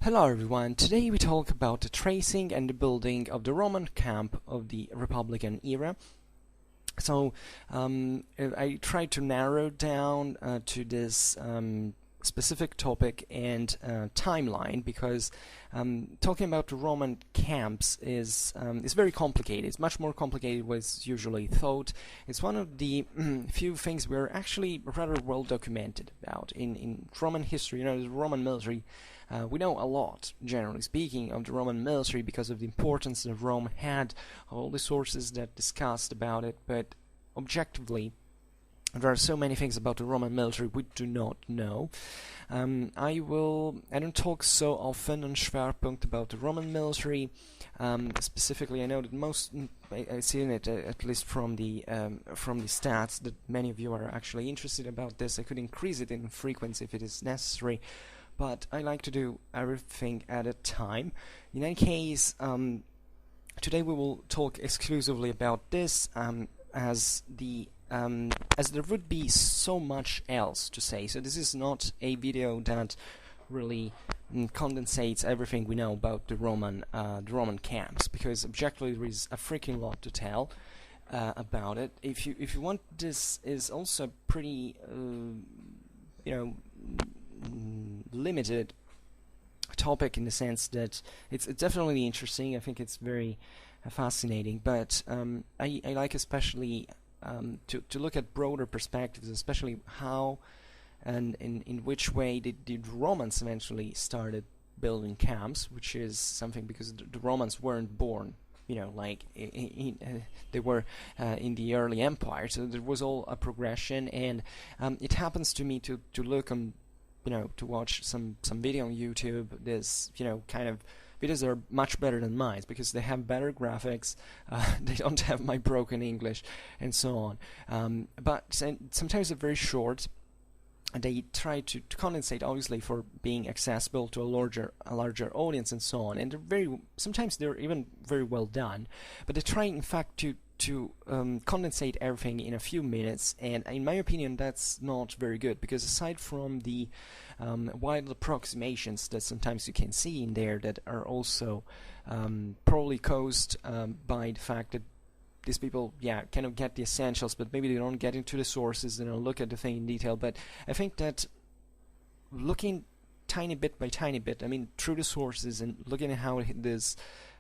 Hello everyone, today we talk about the tracing and the building of the Roman camp of the Republican era. So I tried to narrow down to this specific topic and timeline because talking about the Roman camps is very complicated. It's much more complicated than was usually thought. It's one of the few things we're actually rather well documented about in Roman history. You know, the Roman military. We know a lot, generally speaking, of the Roman military because of the importance that Rome had, all the sources that discussed about it, but objectively, there are so many things about the Roman military we do not know. I don't talk so often on Schwerpunkt about the Roman military. Specifically, I know that I've seen it at least from the stats that many of you are actually interested about this. I could increase it in frequency if it is necessary, but I like to do everything at a time. In any case, today we will talk exclusively about this, as there would be so much else to say. So this is not a video that really condensates everything we know about the Roman camps, because objectively there is a freaking lot to tell about it. If you want, this is also pretty limited topic in the sense that it's definitely interesting. I think it's very fascinating, but I like especially to look at broader perspectives, especially how and in which way did Romans eventually started building camps, which is something because the Romans weren't born, like they were in the early empire, so there was all a progression, and it happens to me to look on, to watch some video on YouTube. This, kind of videos are much better than mine because they have better graphics, they don't have my broken English, and so on. But sometimes they're very short, and they try to condensate, obviously, for being accessible to a larger audience, and so on. And sometimes they're even very well done, but they try, in fact, to condensate everything in a few minutes, and in my opinion that's not very good, because aside from the wild approximations that sometimes you can see in there that are also probably caused by the fact that these people kind of get the essentials, but maybe they don't get into the sources, they don't look at the thing in detail. But I think that looking tiny bit by tiny bit, through the sources, and looking at how this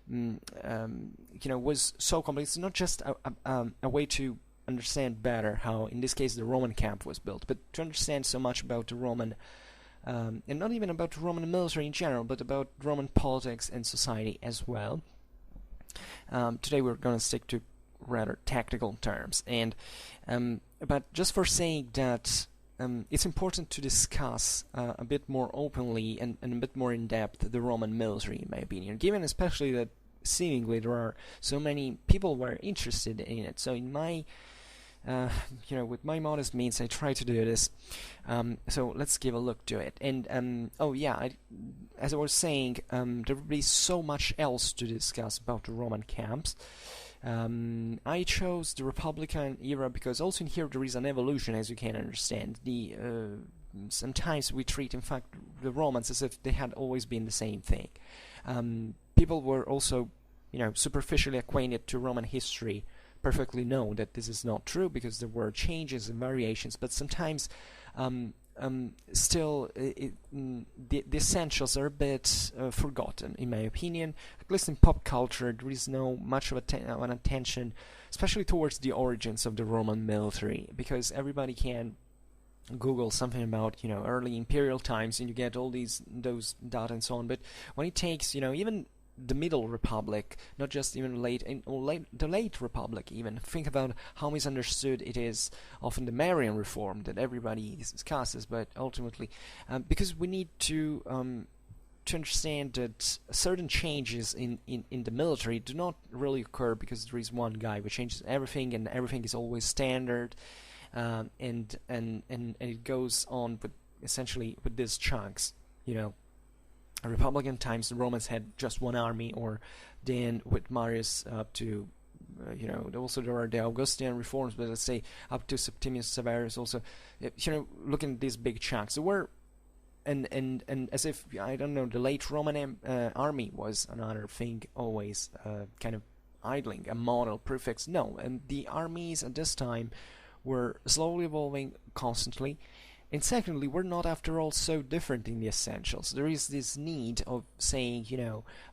was so complex. It's not just a way to understand better how, in this case, the Roman camp was built, but to understand so much about the Roman, and not even about the Roman military in general, but about Roman politics and society as well. Today we're going to stick to rather tactical terms, and but just for saying that it's important to discuss a bit more openly and a bit more in depth the Roman military, in my opinion, given especially that seemingly there are so many people who are interested in it. So in my with my modest means, I try to do this. So let's give a look to it. And as I was saying, there will be so much else to discuss about the Roman camps. I chose the Republican era because also in here there is an evolution, as you can understand. Sometimes we treat, in fact, the Romans as if they had always been the same thing. People were also, superficially acquainted to Roman history, perfectly know that this is not true because there were changes and variations, but sometimes still the essentials are a bit forgotten, in my opinion. At least in pop culture, there is no much of an attention, especially towards the origins of the Roman military, because everybody can Google something about early imperial times and you get all those data and so on. But when it takes even the Middle Republic, not just even the late Republic, even think about how misunderstood it is, often the Marian Reform that everybody discusses, but ultimately because we need to understand that certain changes in the military do not really occur because there is one guy who changes everything, and everything is always standard, and it goes on with essentially with these chunks. Republican times, the Romans had just one army, or then with Marius up to, also there are the Augustan reforms, but let's say up to Septimius Severus also, looking at these big chunks. There were and as if, I don't know, the late Roman army was another thing, always kind of idling, a model prefix. No, and the armies at this time were slowly evolving constantly. And secondly, we're not, after all, so different in the essentials. There is this need of saying,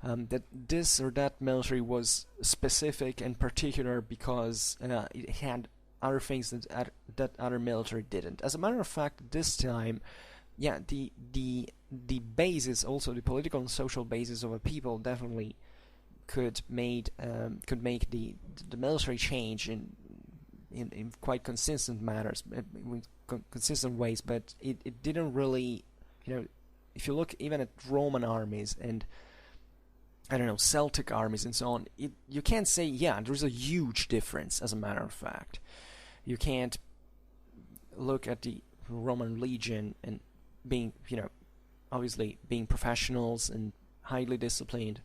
that this or that military was specific and particular because it had other things that other military didn't. As a matter of fact, this time, yeah, the basis, also the political and social basis of a people, definitely could make the military change in quite consistent matters, consistent ways, but it didn't really, if you look even at Roman armies and, I don't know, Celtic armies and so on, you can't say, yeah, there's a huge difference, as a matter of fact. You can't look at the Roman legion and being, obviously being professionals and highly disciplined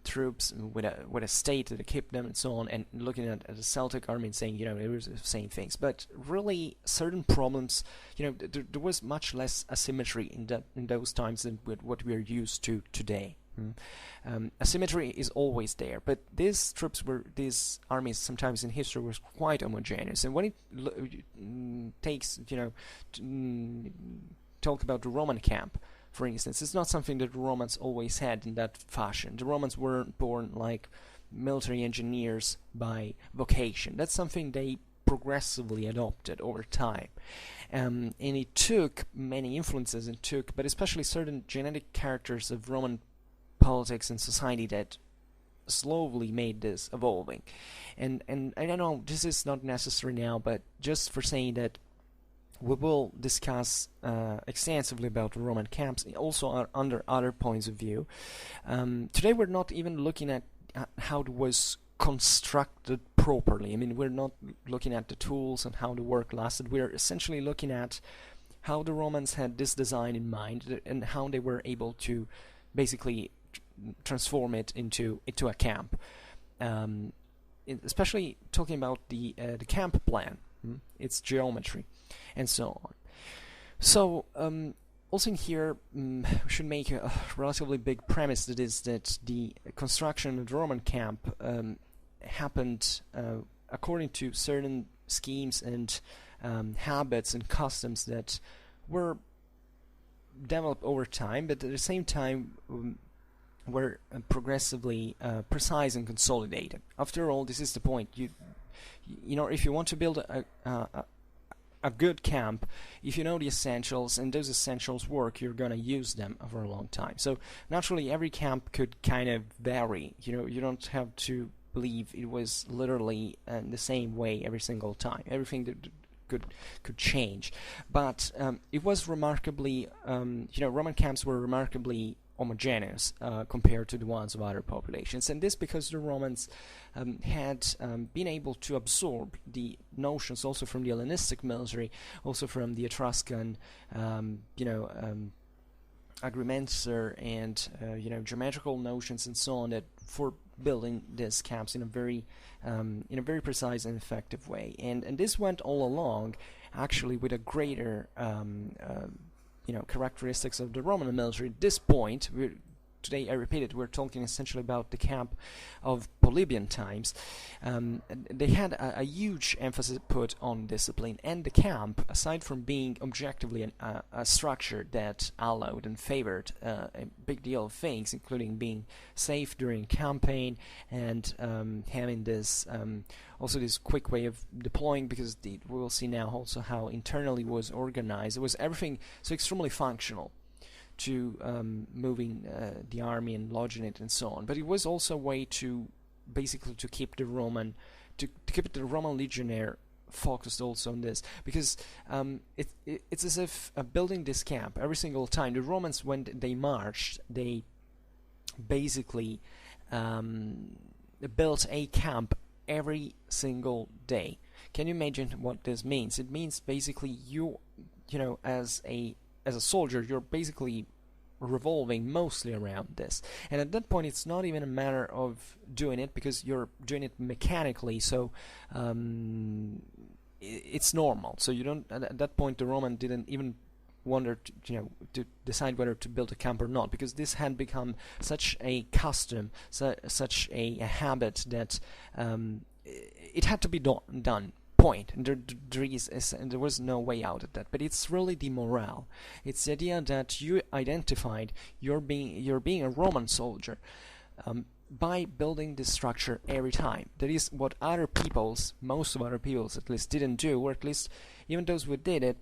troops with a state that equipped them and so on, and looking at the Celtic army and saying, it was the same things. But really, certain problems, there was much less asymmetry in those times than with what we are used to today. Asymmetry is always there, but these armies sometimes in history was quite homogeneous. And when it takes, talk about the Roman camp, for instance, it's not something that the Romans always had in that fashion. The Romans weren't born like military engineers by vocation. That's something they progressively adopted over time. And it took many influences, but especially certain genetic characters of Roman politics and society that slowly made this evolving. And I don't know, this is not necessary now, but just for saying that we will discuss extensively about the Roman camps, also under other points of view. Today we're not even looking at how it was constructed properly. I mean, we're not looking at the tools and how the work lasted. We're essentially looking at how the Romans had this design in mind and how they were able to basically transform it into a camp. Especially talking about the camp plan, its geometry, and so on. So, also in here, we should make a relatively big premise, that is that the construction of the Roman camp happened according to certain schemes and habits and customs that were developed over time, but at the same time were progressively precise and consolidated. After all, this is the point. If you want to build a good camp, if you know the essentials and those essentials work, you're gonna use them for a long time. So naturally, every camp could kind of vary. You don't have to believe it was literally the same way every single time. Everything that could change, but it was remarkably, Roman camps were remarkably homogeneous compared to the ones of other populations, and this because the Romans had been able to absorb the notions also from the Hellenistic military, also from the Etruscan, agrimenser and geometrical notions and so on, that for building these camps in a very precise and effective way, and this went all along actually with a greater characteristics of the Roman military. At this point, today, I repeat it, we're talking essentially about the camp of Polybian times. They had a huge emphasis put on discipline, and the camp, aside from being objectively a structure that allowed and favored a big deal of things, including being safe during campaign and having this also this quick way of deploying, because we will see now also how internally it was organized. It was everything so extremely functional to moving the army and lodging it and so on. But it was also a way to basically to keep the Roman legionnaire focused also on this, because it's as if building this camp every single time the Romans, when they marched, they basically built a camp every single day. Can you imagine what this means? It means basically you as a soldier, you're basically revolving mostly around this, and at that point it's not even a matter of doing it because you're doing it mechanically, so it's normal. So you don't, at that point the Roman didn't even wonder to decide whether to build a camp or not, because this had become such a custom, such a habit that it had to be done. Point. And there was no way out of that. But it's really the morale. It's the idea that you identified you're being a Roman soldier by building this structure every time. That is what most of other peoples at least didn't do, or at least even those who did it,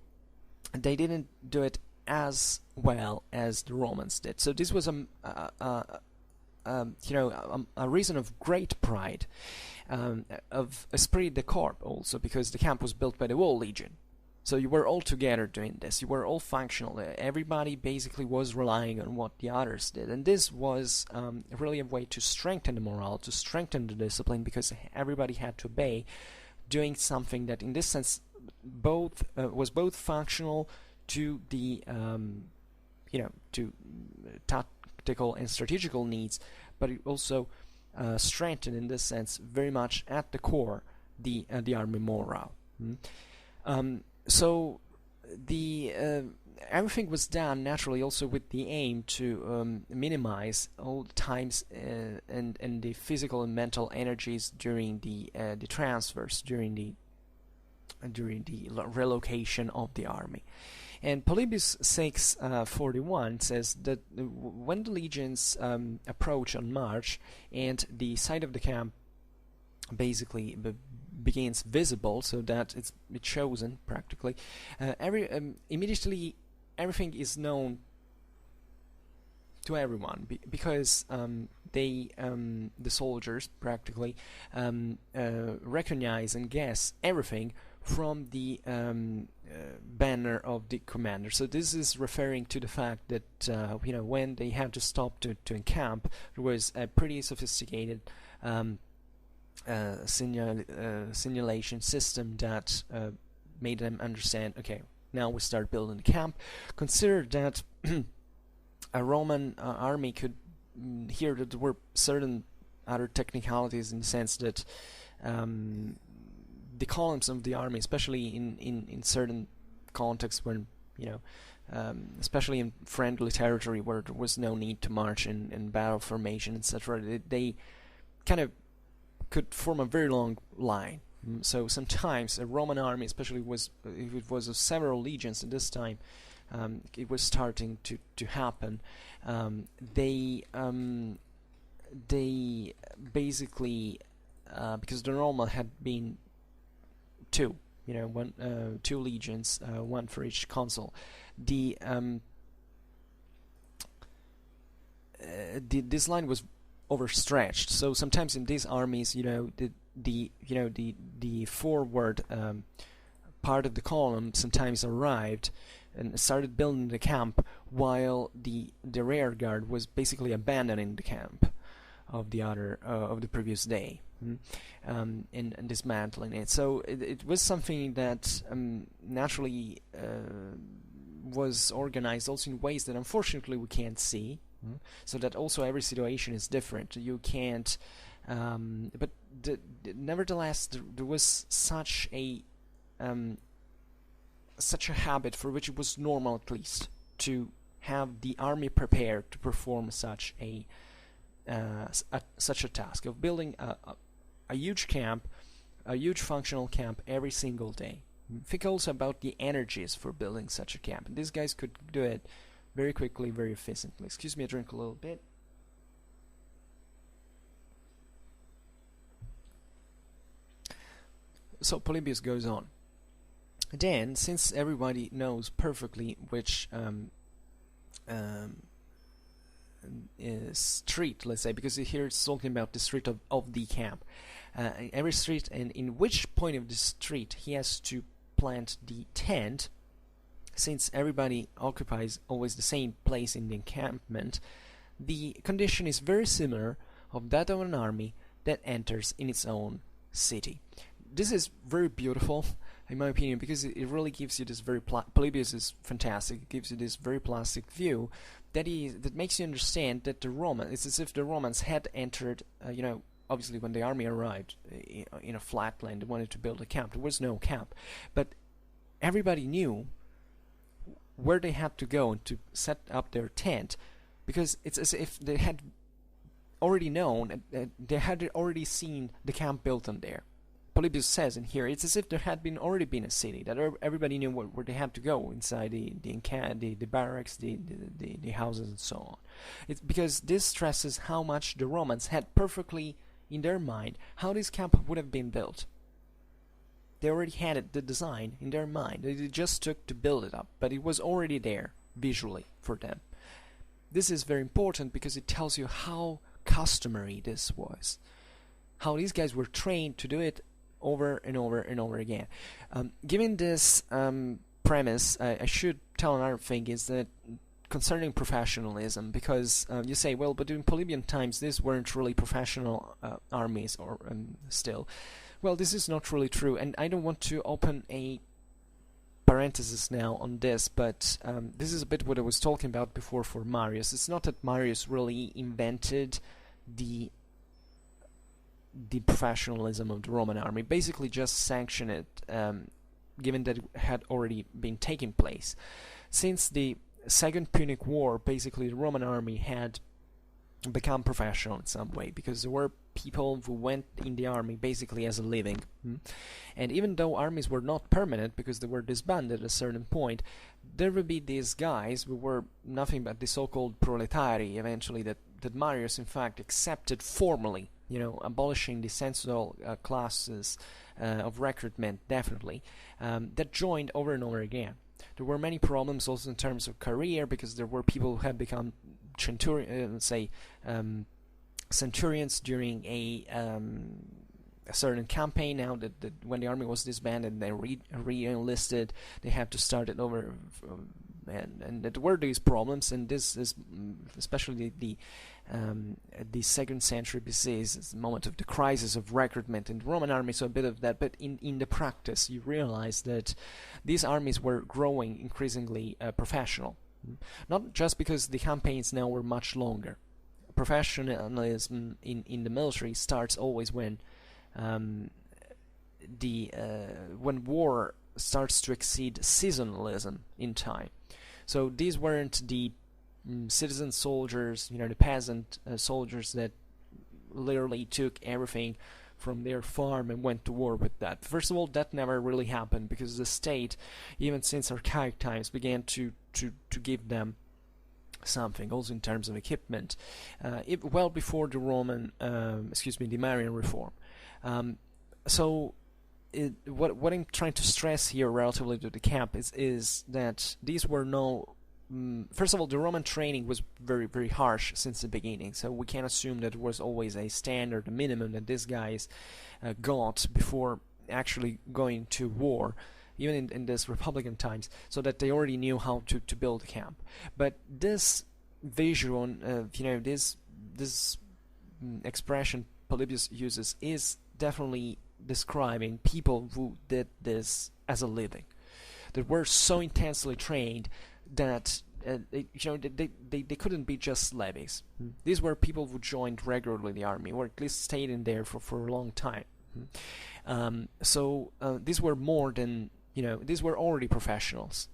they didn't do it as well as the Romans did. So this was a reason of great pride, of esprit de corps also, because the camp was built by the whole legion. So you were all together doing this. You were all functional. Everybody basically was relying on what the others did. And this was really a way to strengthen the morale, to strengthen the discipline, because everybody had to obey, doing something that in this sense was both functional to the to tactical and strategical needs, but it also strengthened in this sense very much at the core the army morale. So the everything was done naturally also with the aim to minimize all the times and the physical and mental energies during the transfers, during the relocation of the army. And Polybius 6:41 says that when the legions approach on march and the site of the camp basically begins visible, so that it's chosen practically, immediately everything is known to everyone, because the soldiers practically recognize and guess everything from the banner of the commander. So this is referring to the fact that when they had to stop to encamp, there was a pretty sophisticated simulation system that made them understand, okay, now we start building the camp. Consider that a Roman army could hear that there were certain other technicalities, in the sense that the columns of the army, especially in certain contexts when, especially in friendly territory where there was no need to march in battle formation, etc., they kind of could form a very long line. So sometimes a Roman army, especially if it was of several legions at this time, it was starting to happen. They basically, because the normal had been two legions, one for each consul. This line was overstretched. So sometimes in these armies, the forward part of the column sometimes arrived and started building the camp, while the rear guard was basically abandoning the camp of the previous day, and dismantling it. So it was something that naturally was organized also in ways that unfortunately we can't see. So that also every situation is different. You can't, but nevertheless, there was such a habit for which it was normal, at least, to have the army prepared to perform such a task of building a huge camp, a huge functional camp every single day. Think also about the energies for building such a camp. And these guys could do it very quickly, very efficiently. Excuse me, I drink a little bit. So Polybius goes on. Then, since everybody knows perfectly which street, let's say, because here it's talking about the street of the camp, every street, and in which point of the street he has to plant the tent. Since everybody occupies always the same place in the encampment, the condition is very similar of that of an army that enters in its own city. This is very beautiful, in my opinion, because it really gives you this very Polybius is fantastic. It gives you this very plastic view that makes you understand that it's as if the Romans had entered, obviously when the army arrived in a flat land, they wanted to build a camp. There was no camp, but everybody knew where they had to go and to set up their tent, because it's as if they had already known, they had already seen the camp built on there. Polybius says in here, it's as if there had already been a city, that everybody knew where they had to go inside the barracks, the houses, and so on. It's because this stresses how much the Romans had perfectly in their mind how this camp would have been built. They already had it, the design in their mind. It just took to build it up, but it was already there visually for them. This is very important because it tells you how customary this was, how these guys were trained to do it over and over and over again. Given this premise, I should tell another thing is that concerning professionalism, because you say, well, but in Polybian times these weren't really professional armies or still. Well, this is not really true, and I don't want to open a parenthesis now on this, but this is a bit what I was talking about before for Marius. It's not that Marius really invented the professionalism of the Roman army, basically just sanctioned it, given that it had already been taking place. Since the Second Punic War, basically the Roman army had become professional in some way, because there were people who went in the army basically as a living. And even though armies were not permanent, because they were disbanded at a certain point, there would be these guys who were nothing but the so-called proletari, eventually, that Marius in fact accepted formally, abolishing the censual classes of recruitment, definitely, that joined over and over again. There were many problems also in terms of career, because there were people who had become centurions during a certain campaign. Now that when the army was disbanded, they re-enlisted, they had to start it over, and there were these problems, and this is especially the 2nd century BC is the moment of the crisis of recruitment in the Roman army, so a bit of that, but in the practice you realize that these armies were growing increasingly professional, not just because the campaigns now were much longer. Professionalism in the military starts always when war starts to exceed seasonalism in time. So these weren't the citizen soldiers, the peasant soldiers that literally took everything from their farm and went to war with that. First of all, that never really happened, because the state, even since archaic times, began to give them something, also in terms of equipment, well before the the Marian reform. What I'm trying to stress here relatively to the camp is that these were first of all, the Roman training was very, very harsh since the beginning, so we can't assume that it was always a standard, a minimum that these guys got before actually going to war, even in this Republican times, so that they already knew how to build a camp. But this visual, this expression Polybius uses is definitely describing people who did this as a living, that were so intensely trained that they couldn't be just levies. These were people who joined regularly the army, or at least stayed in there for a long time. These were more than, these were already professionals.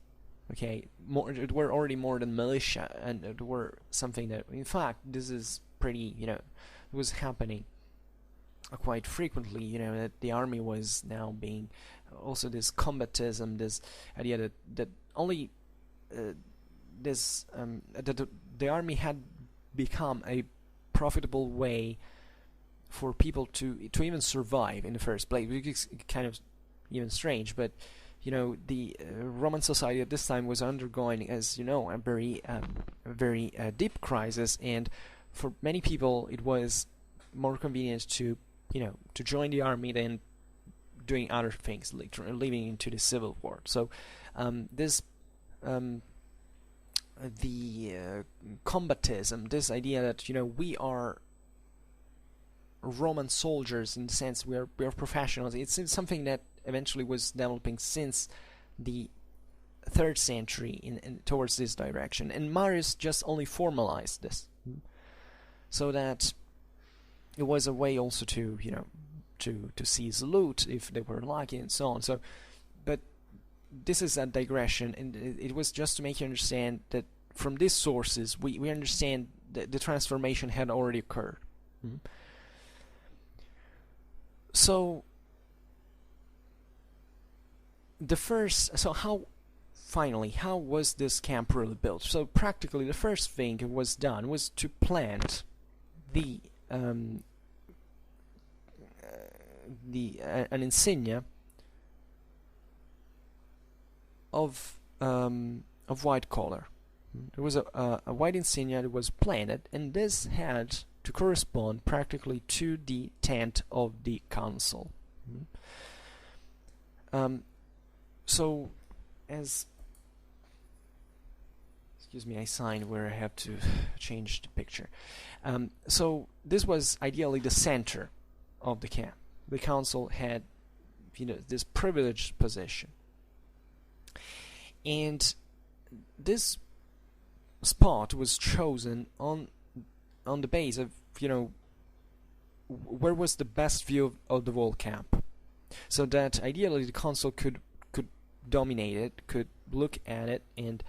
Okay, it were already more than militia, and it were something that, in fact, this is pretty, it was happening quite frequently, that the army was now being also this combatism, this idea that only that the army had become a profitable way for people to even survive in the first place. It's kind of even strange, but the Roman society at this time was undergoing, as a very deep crisis, and for many people it was more convenient to join the army than doing other things, like living into the civil war. So the combatism, this idea that we are Roman soldiers in the sense we are professionals, it's something that eventually was developing since the 3rd century in towards this direction, and Marius just only formalized this, so that it was a way also to to seize loot if they were lucky and so on. So, but this is a digression, and it was just to make you understand that from these sources we understand that the transformation had already occurred. So how was this camp really built? So practically the first thing that was done was to plant an insignia of white color. There was a white insignia that was planted, and this had to correspond practically to the tent of the council. So, excuse me, I signed where I have to change the picture. So this was ideally the center of the camp. The council had, this privileged position, and this spot was chosen on the base of, where was the best view of the whole camp, so that ideally the council could dominate it, could look at it, and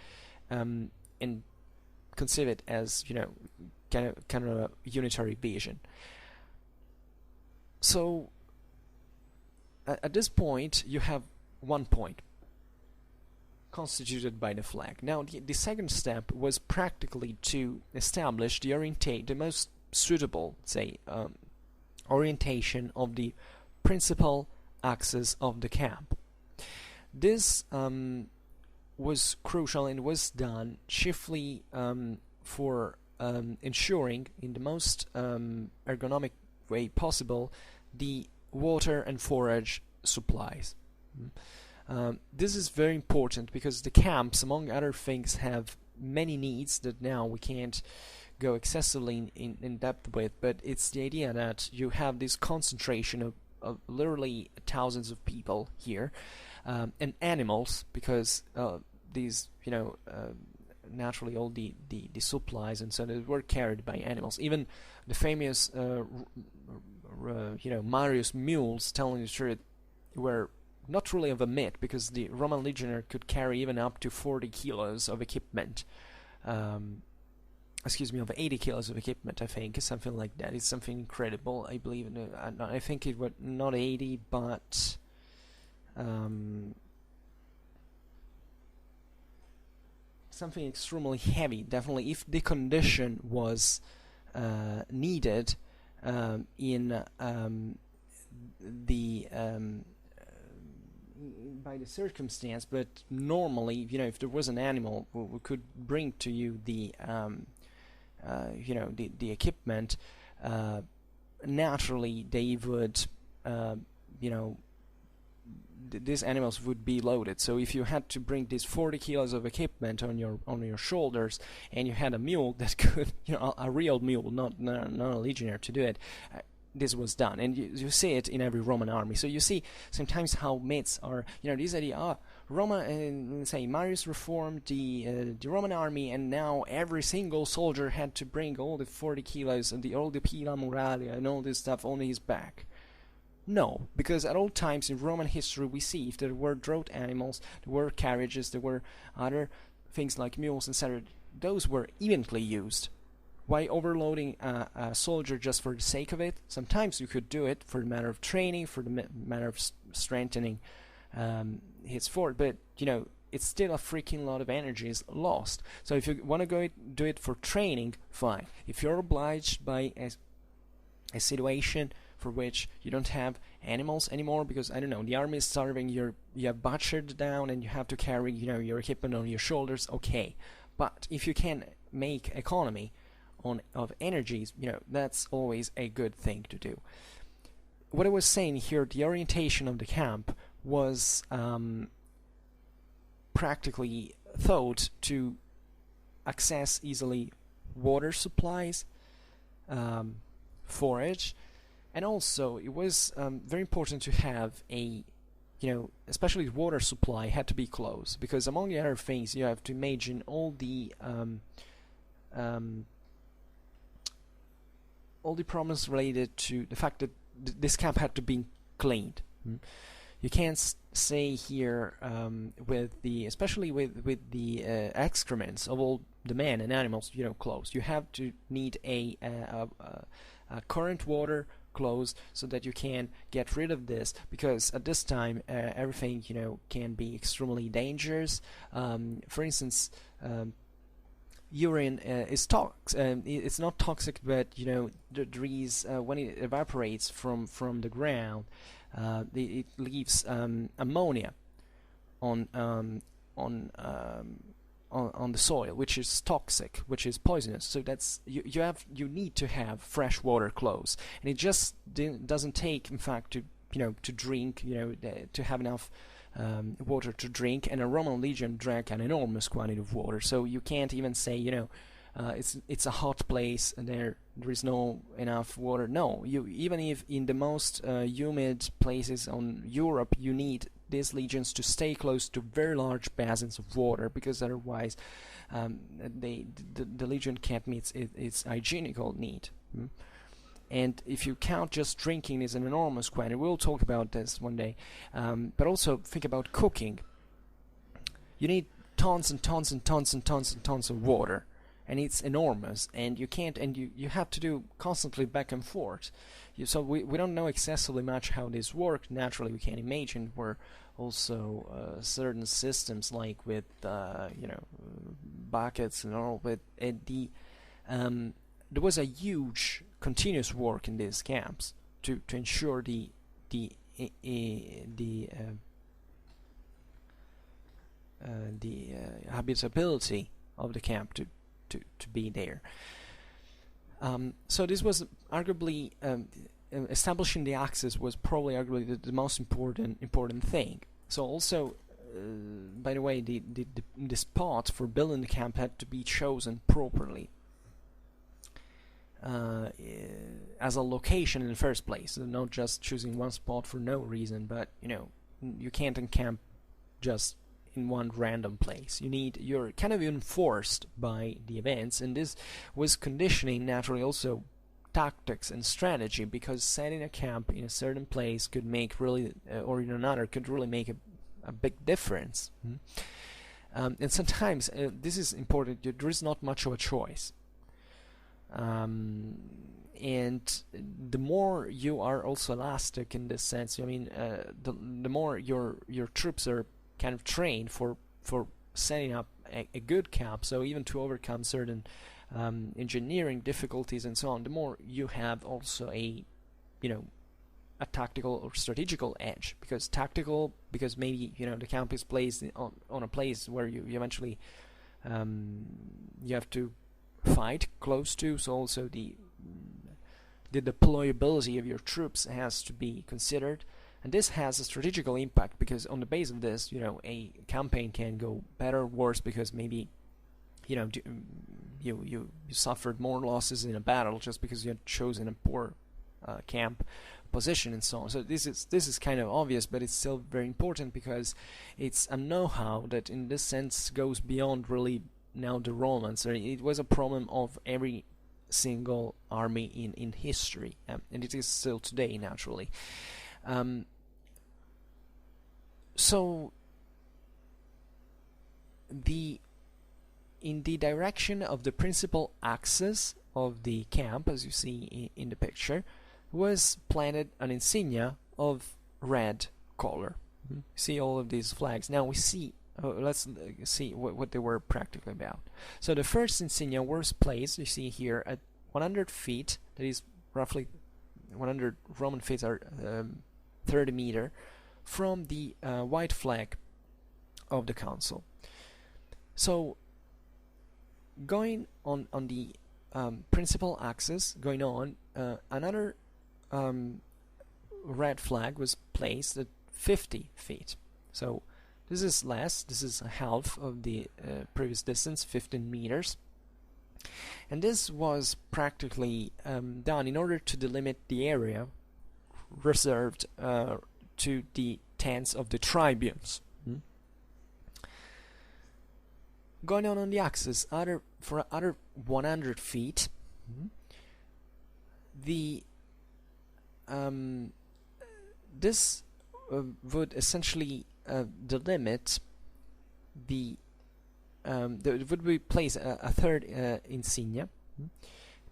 conceive it as, kind of a unitary vision. So at this point you have one point constituted by the flag. Now the second step was practically to establish the most suitable, say, orientation of the principal axis of the camp. This was crucial, and was done chiefly for ensuring in the most ergonomic way possible the water and forage supplies. This is very important because the camps, among other things, have many needs that now we can't go excessively in depth with, but it's the idea that you have this concentration of literally thousands of people here, and animals, because these, naturally all the supplies and so on were carried by animals. Even the famous Marius mules, telling the truth, were not really of a myth, because the Roman legionnaire could carry even up to 40 kilos of equipment. Excuse me, of 80 kilos of equipment, I think, something like that. It's something incredible, I believe. I think it was not 80, but something extremely heavy, definitely, if the condition was needed in by the circumstance. But normally, if there was an animal who could bring to you the equipment, naturally they would, these animals would be loaded. So if you had to bring these 40 kilos of equipment on your shoulders, and you had a mule that could, a real mule, not a legionnaire, to do it, this was done. And you see it in every Roman army. So you see sometimes how myths are, this idea, say Marius reformed the Roman army, and now every single soldier had to bring all the 40 kilos and all the pila muralia and all this stuff on his back. No, because at all times in Roman history we see if there were draught animals, there were carriages, there were other things like mules, etc. Those were evenly used. Why overloading a soldier just for the sake of it? Sometimes you could do it for the matter of training, for the matter of strengthening his fort, but it's still a freaking lot of energy is lost. So if you want to do it for training, fine. If you're obliged by a situation for which you don't have animals anymore, because I don't know, the army is starving, you have butchered down, and you have to carry your equipment on your shoulders, okay. But if you can make economy of energies, that's always a good thing to do. What I was saying here, the orientation of the camp was practically thought to access easily water supplies, forage, and also it was very important to have especially the water supply had to be close, because among the other things you have to imagine all the problems related to the fact that this camp had to be cleaned. You can't say here with the, especially with the excrements of all the men and animals, closed. You have to need a current water close so that you can get rid of this, because at this time everything can be extremely dangerous. For instance, urine is toxic. It's not toxic, but there is when it evaporates from the ground, it leaves ammonia on the soil, which is toxic, which is poisonous. So that's you need to have fresh water close, and it just doesn't take, in fact, to drink, to have enough water to drink. And a Roman legion drank an enormous quantity of water, so you can't even say it's a hot place and there is no enough water. No, even if in the most humid places on Europe, you need these legions to stay close to very large basins of water, because otherwise the legion can't meet its hygienical need. And if you count just drinking is an enormous quantity. We'll talk about this one day. But also think about cooking. You need tons and tons and tons and tons and tons of water, and it's enormous, and you have to do constantly back and forth. So we don't know excessively much how this works. Naturally, we can imagine where also certain systems, like with buckets and all, but there was a huge continuous work in these camps to ensure the habitability of the camp to be there. So this was arguably establishing the axis was probably arguably the most important thing. So also, by the way, the spot for building the camp had to be chosen properly as a location in the first place. So not just choosing one spot for no reason, but you can't encamp just in one random place. You're kind of enforced by the events, and this was conditioning naturally also tactics and strategy, because setting a camp in a certain place could make really or in another could really make a big difference. And sometimes this is important. There is not much of a choice, and the more you are also elastic in this sense, the more your troops are kind of trained for setting up a good camp. So even to overcome certain engineering difficulties and so on, the more you have also a tactical or strategical edge, because maybe the camp is placed on a place where you eventually you have to fight close to. So also the deployability of your troops has to be considered. And this has a strategical impact, because on the base of this, a campaign can go better or worse, because maybe you suffered more losses in a battle just because you had chosen a poor camp position and so on. So this is kind of obvious, but it's still very important, because it's a know-how that in this sense goes beyond really now the Romans. It was a problem of every single army in history, and it is still today, naturally. So in the direction of the principal axis of the camp, as you see in the picture, was planted an insignia of red color. See all of these flags. Now we see. Let's see what they were practically about. So the first insignia was placed, you see here, at 100 feet. That is roughly 100 Roman feet are 30 meters from the white flag of the council. So going on the principal axis, going on, another red flag was placed at 50 feet. So this is less, this is half of the previous distance, 15 meters. And this was practically done in order to delimit the area reserved to the tents of the tribunes. Going on the axis, for other 100 feet, this would essentially delimit there would be placed a third insignia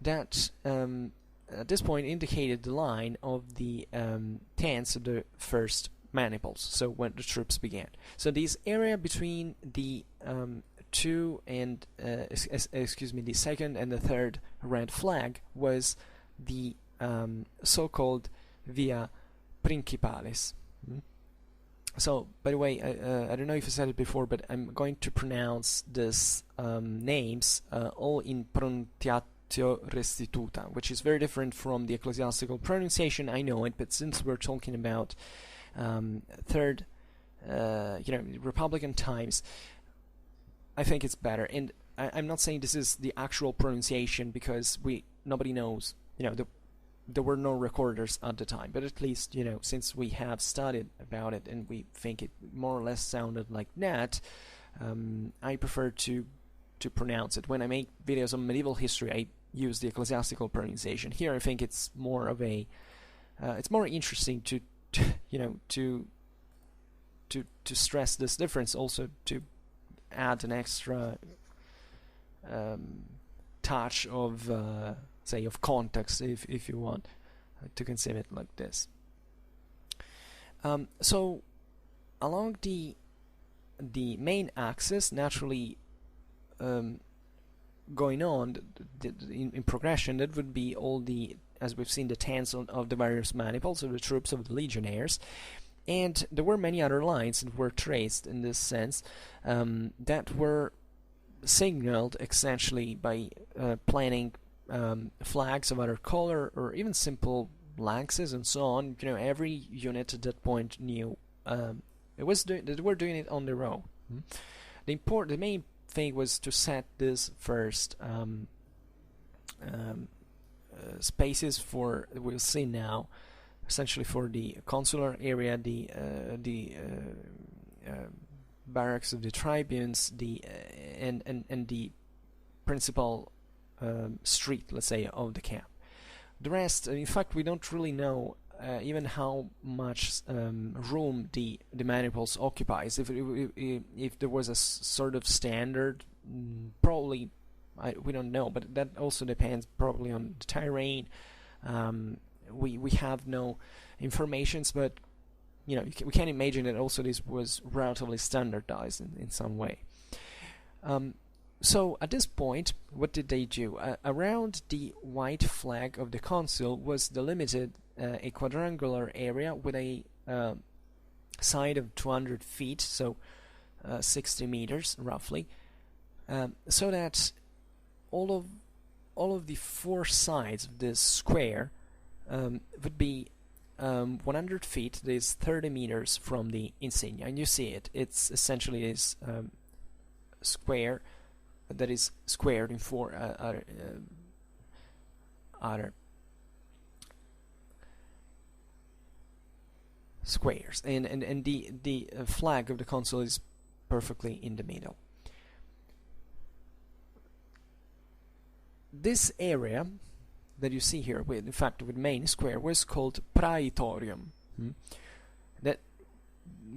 that at this point indicated the line of the tense of the first maniples, so when the troops began. So this area between the the second and the third red flag was the so-called Via Principalis. So, by the way, I don't know if I said it before, but I'm going to pronounce these names all in pronunciatio restituta, which is very different from the ecclesiastical pronunciation. I know it, but since we're talking about third, Republican times, I think it's better. And I'm not saying this is the actual pronunciation because nobody knows. There were no recorders at the time, but at least, since we have studied about it and we think it more or less sounded like that, I prefer to pronounce it. When I make videos on medieval history, I use the ecclesiastical pronunciation. Here, I think it's more of a, it's more interesting to stress this difference, also to add an extra touch of say of context, if you want to consider it like this. So along the main axis, naturally going on in progression, that would be all the, as we've seen, the tens of the various maniples of the troops of the legionnaires. And there were many other lines that were traced in this sense that were signaled essentially by planting flags of other color or even simple lances and so on. Every unit at that point knew they were doing it on their own. The main thing was to set this first spaces for, we'll see now, essentially for the consular area, the barracks of the tribunes, and the principal street, let's say, of the camp. The rest, in fact, we don't really know even how much room the maniples occupies. If there was a sort of standard, probably we don't know, but that also depends probably on the terrain. We have no informations, but we can imagine that also this was relatively standardized in some way. So at this point, what did they do? Around the white flag of the consul was delimited a quadrangular area with a side of 200 feet, so 60 meters roughly, so that all of the four sides of this square would be 100 feet. That is 30 meters from the insignia, and you see it. It's essentially this square that is squared in four other squares, and the flag of the consul is perfectly in the middle. This area that you see here, in fact with main square, was called Praetorium. That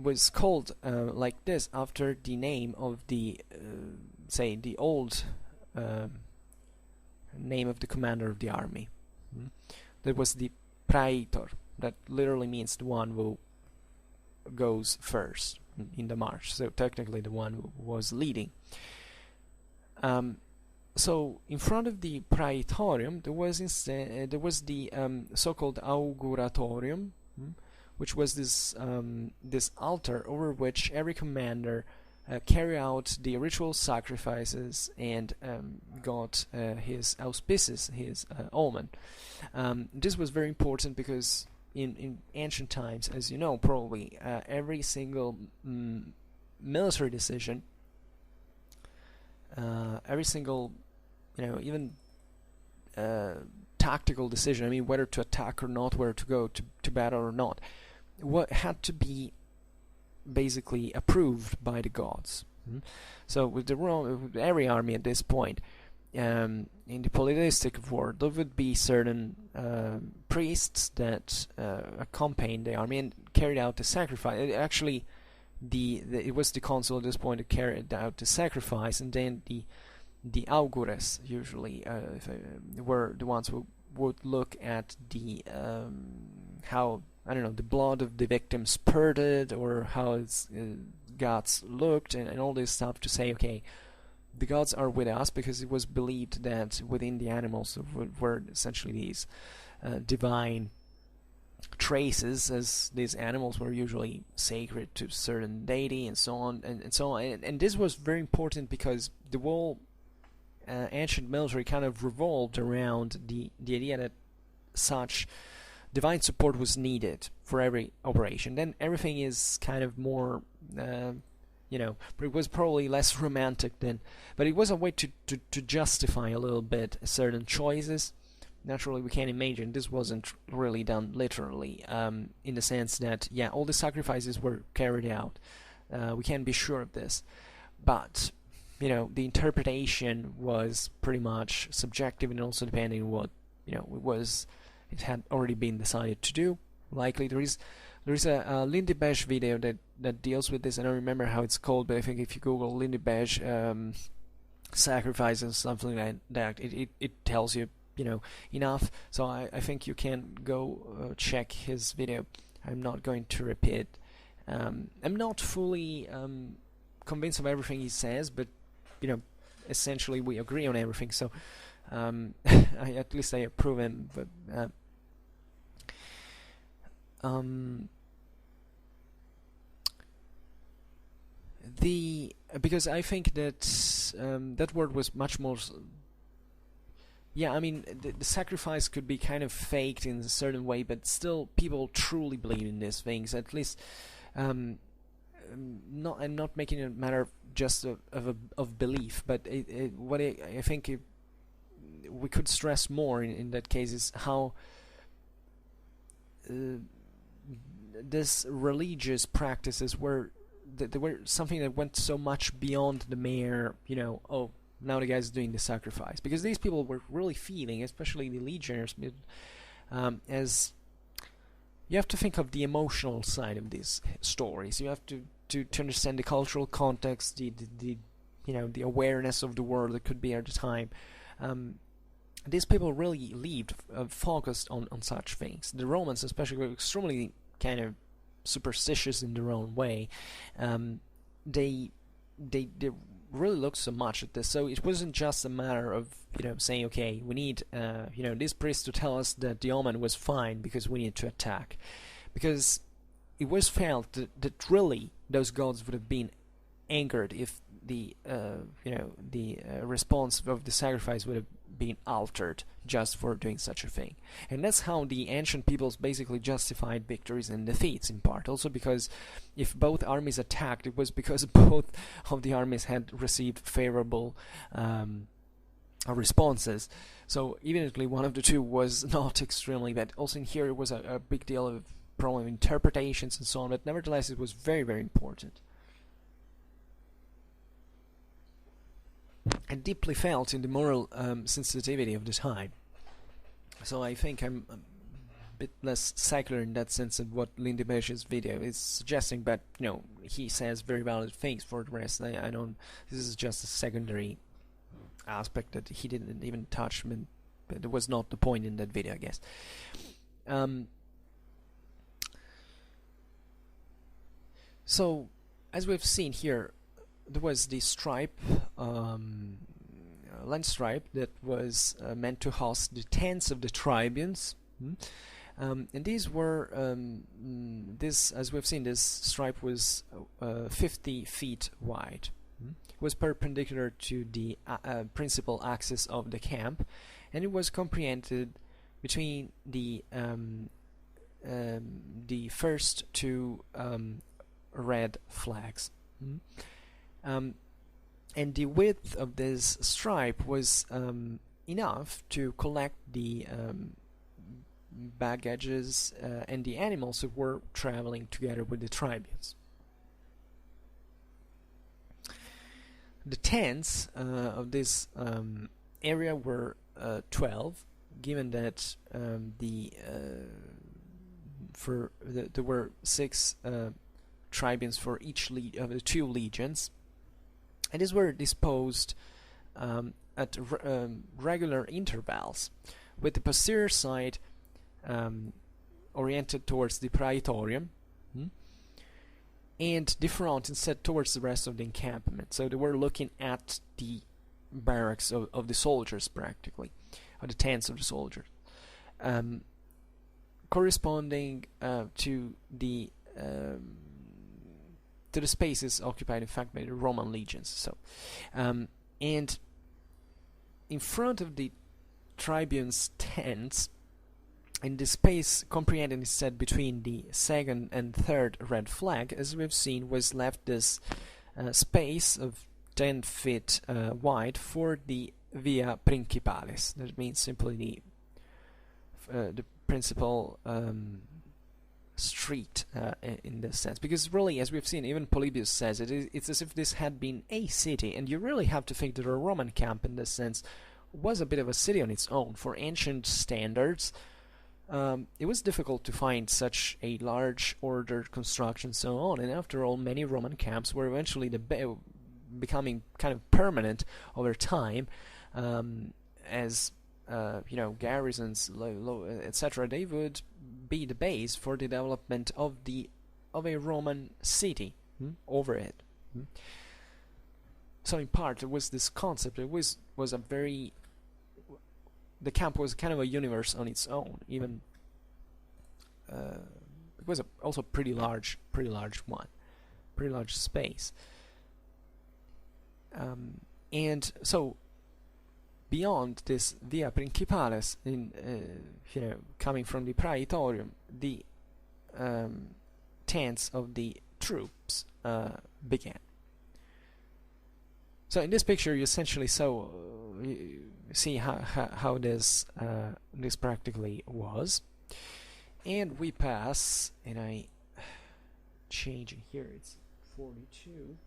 was called like this after the name of the say the old name of the commander of the army. That was the praetor. That literally means the one who goes first in the march, so technically the one who was leading. So in front of the praetorium there was the so-called auguratorium, which was this altar over which every commander carry out the ritual sacrifices and got his auspices, his omen. This was very important because in ancient times, as you know probably, every single military decision, every single even tactical decision, I mean whether to attack or not, whether to go to battle or not, what had to be basically approved by the gods. So with every army at this point, in the polytheistic world, there would be certain priests that accompanied the army and carried out the sacrifice. Actually, it was the consul at this point that carried out the sacrifice, and then the augures usually were the ones who would look at the how, I don't know, the blood of the victim spurted, or how its gods looked, and all this stuff to say, okay, the gods are with us, because it was believed that within the animals were essentially these divine traces, as these animals were usually sacred to certain deity and so on and so on. And this was very important because the whole ancient military kind of revolved around the idea that such divine support was needed for every operation. Then everything is kind of more but it was probably less romantic then, but it was a way to justify a little bit certain choices. Naturally, we can't imagine this wasn't really done literally, in the sense that, yeah, all the sacrifices were carried out. We can't be sure of this, but the interpretation was pretty much subjective, and also depending on what it had already been decided to do. Likely there is a Lindy Beige video that deals with this. I don't remember how it's called, but I think if you Google Lindy Beige sacrifices, something like that, it tells you enough. So I think you can go check his video. I'm not going to repeat. I'm not fully convinced of everything he says, but essentially we agree on everything. So at least I approve him. But because I think that that word was much more. Yeah, I mean, the sacrifice could be kind of faked in a certain way, but still, people truly believe in these things. At least, I'm not making it a matter just of belief, but what I think we could stress more in that case is how these religious practices were something that went so much beyond the mere, oh, now the guy's doing the sacrifice, because these people were really feeling, especially the legionnaires, as you have to think of the emotional side of these stories. You have to understand the cultural context, the awareness of the world that could be at the time. These people really lived focused on such things. The Romans especially were extremely kind of superstitious in their own way. They really looked so much at this, so it wasn't just a matter of saying, okay, we need this priest to tell us that the omen was fine because we need to attack, because it was felt that really those gods would have been angered if the response of the sacrifice would have been altered just for doing such a thing. And that's how the ancient peoples basically justified victories and defeats, in part also because if both armies attacked, it was because both of the armies had received favorable responses. So evidently one of the two was not extremely bad. Also in here it was a big deal of problem interpretations and so on, but nevertheless it was very, very important. And deeply felt in the moral sensitivity of the time. So I think I'm a bit less secular in that sense than what Lindy Beige's video is suggesting, but he says very valid things. For the rest, I don't. This is just a secondary aspect that he didn't even touch. But it was not the point in that video, I guess. So, as we've seen here, there was the stripe, land stripe, that was meant to host the tents of the tribunes. And these were, as we've seen, this stripe was 50 feet wide. It was perpendicular to the principal axis of the camp, and it was comprehended between the first two red flags. And the width of this stripe was enough to collect the baggages and the animals that were traveling together with the tribunes. The tents of this area were 12, given that there were 6 tribunes for each of the 2 legions, and these were disposed at regular intervals, with the posterior side oriented towards the Praetorium, and the front instead towards the rest of the encampment. So they were looking at the barracks of the soldiers, practically, or the tents of the soldiers, corresponding to the spaces occupied, in fact, by the Roman legions. So, and in front of the tribunes' tents, in the space comprehended instead between the 2nd and 3rd red flag, as we've seen, was left this space of 10 feet wide for the Via Principalis. That means simply the principal street in this sense, because really, as we've seen, even Polybius says it's as if this had been a city, and you really have to think that a Roman camp in this sense was a bit of a city on its own. For ancient standards, it was difficult to find such a large ordered construction and so on, and after all, many Roman camps were eventually becoming kind of permanent over time, as garrisons, etc. They would be the base for the development of a Roman city over it. So in part, it was this concept. It was a very, the camp was kind of a universe on its own. Even it was also pretty large one, pretty large space. And so beyond this Via Principalis, coming from the Praetorium, the tents of the troops began. So in this picture, you essentially see how this practically was, and we pass, and I change it here. It's 42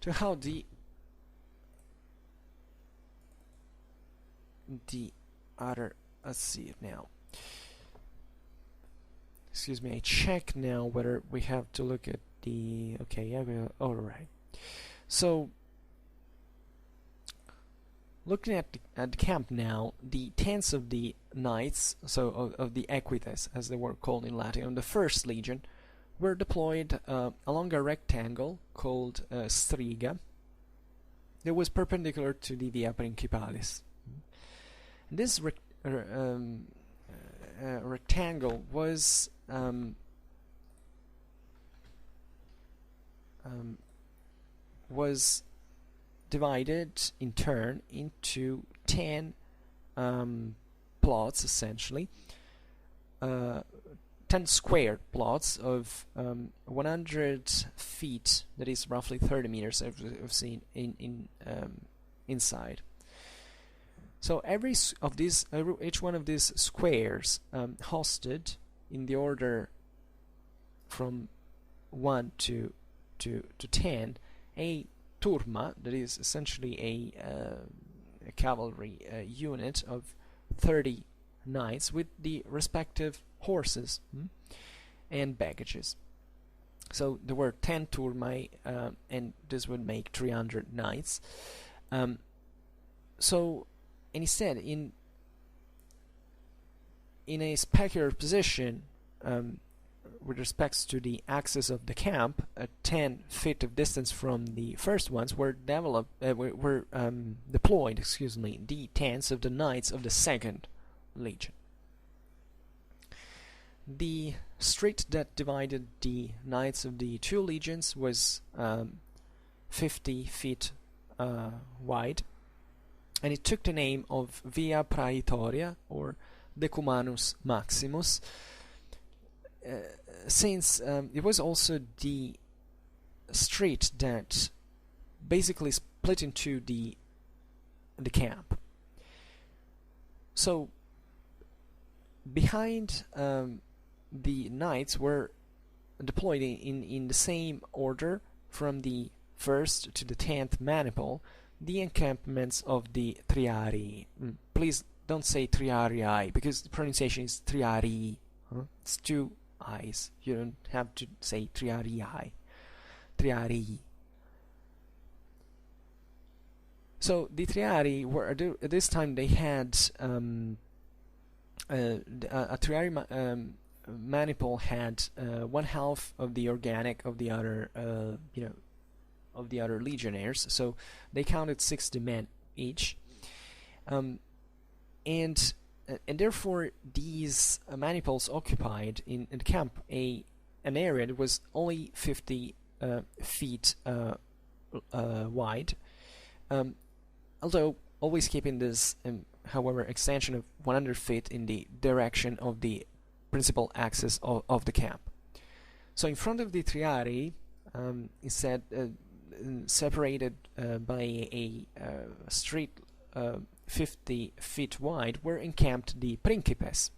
to how the other. Let's see it now. Excuse me. I check now whether we have to look at the. Okay, yeah. All right. So, looking at the camp now, the tents of the knights, so of the equites, as they were called in Latin, on the first legion, were deployed along a rectangle called striga that was perpendicular to the Via Principalis. This rectangle was divided in turn into 10 plots, essentially 10 square plots of 100 feet, that is roughly 30 meters I've seen in inside. So each one of these squares hosted, in the order from 1 to 10, a turma, that is essentially a cavalry unit of 30 knights with the respective horses and baggages. So there were 10 turmae, and this would make 300 knights. And instead, in a specular position, with respects to the axis of the camp, 10 feet of distance from the first ones were deployed, the tents of the knights of the second legion. The street that divided the knights of the 2 legions was 50 feet wide, and it took the name of Via Praetoria, or Decumanus Maximus, since it was also the street that basically split into the camp. So behind the knights were deployed in the same order from the 1st to the 10th maniple the encampments of the Triarii. Please don't say Triarii, because the pronunciation is Triarii. It's two I's. You don't have to say Triarii. Triarii. So the Triarii were at this time they had a Triarii maniple had one half of the organic of the other, of the other legionnaires. So they counted 60 men each, and therefore these maniples occupied in the camp an area that was only 50 feet wide, although always keeping this, however, extension of 100 feet in the direction of the principal axis of the camp. So in front of the Triarii, instead separated by a street 50 feet wide, were encamped the Principes,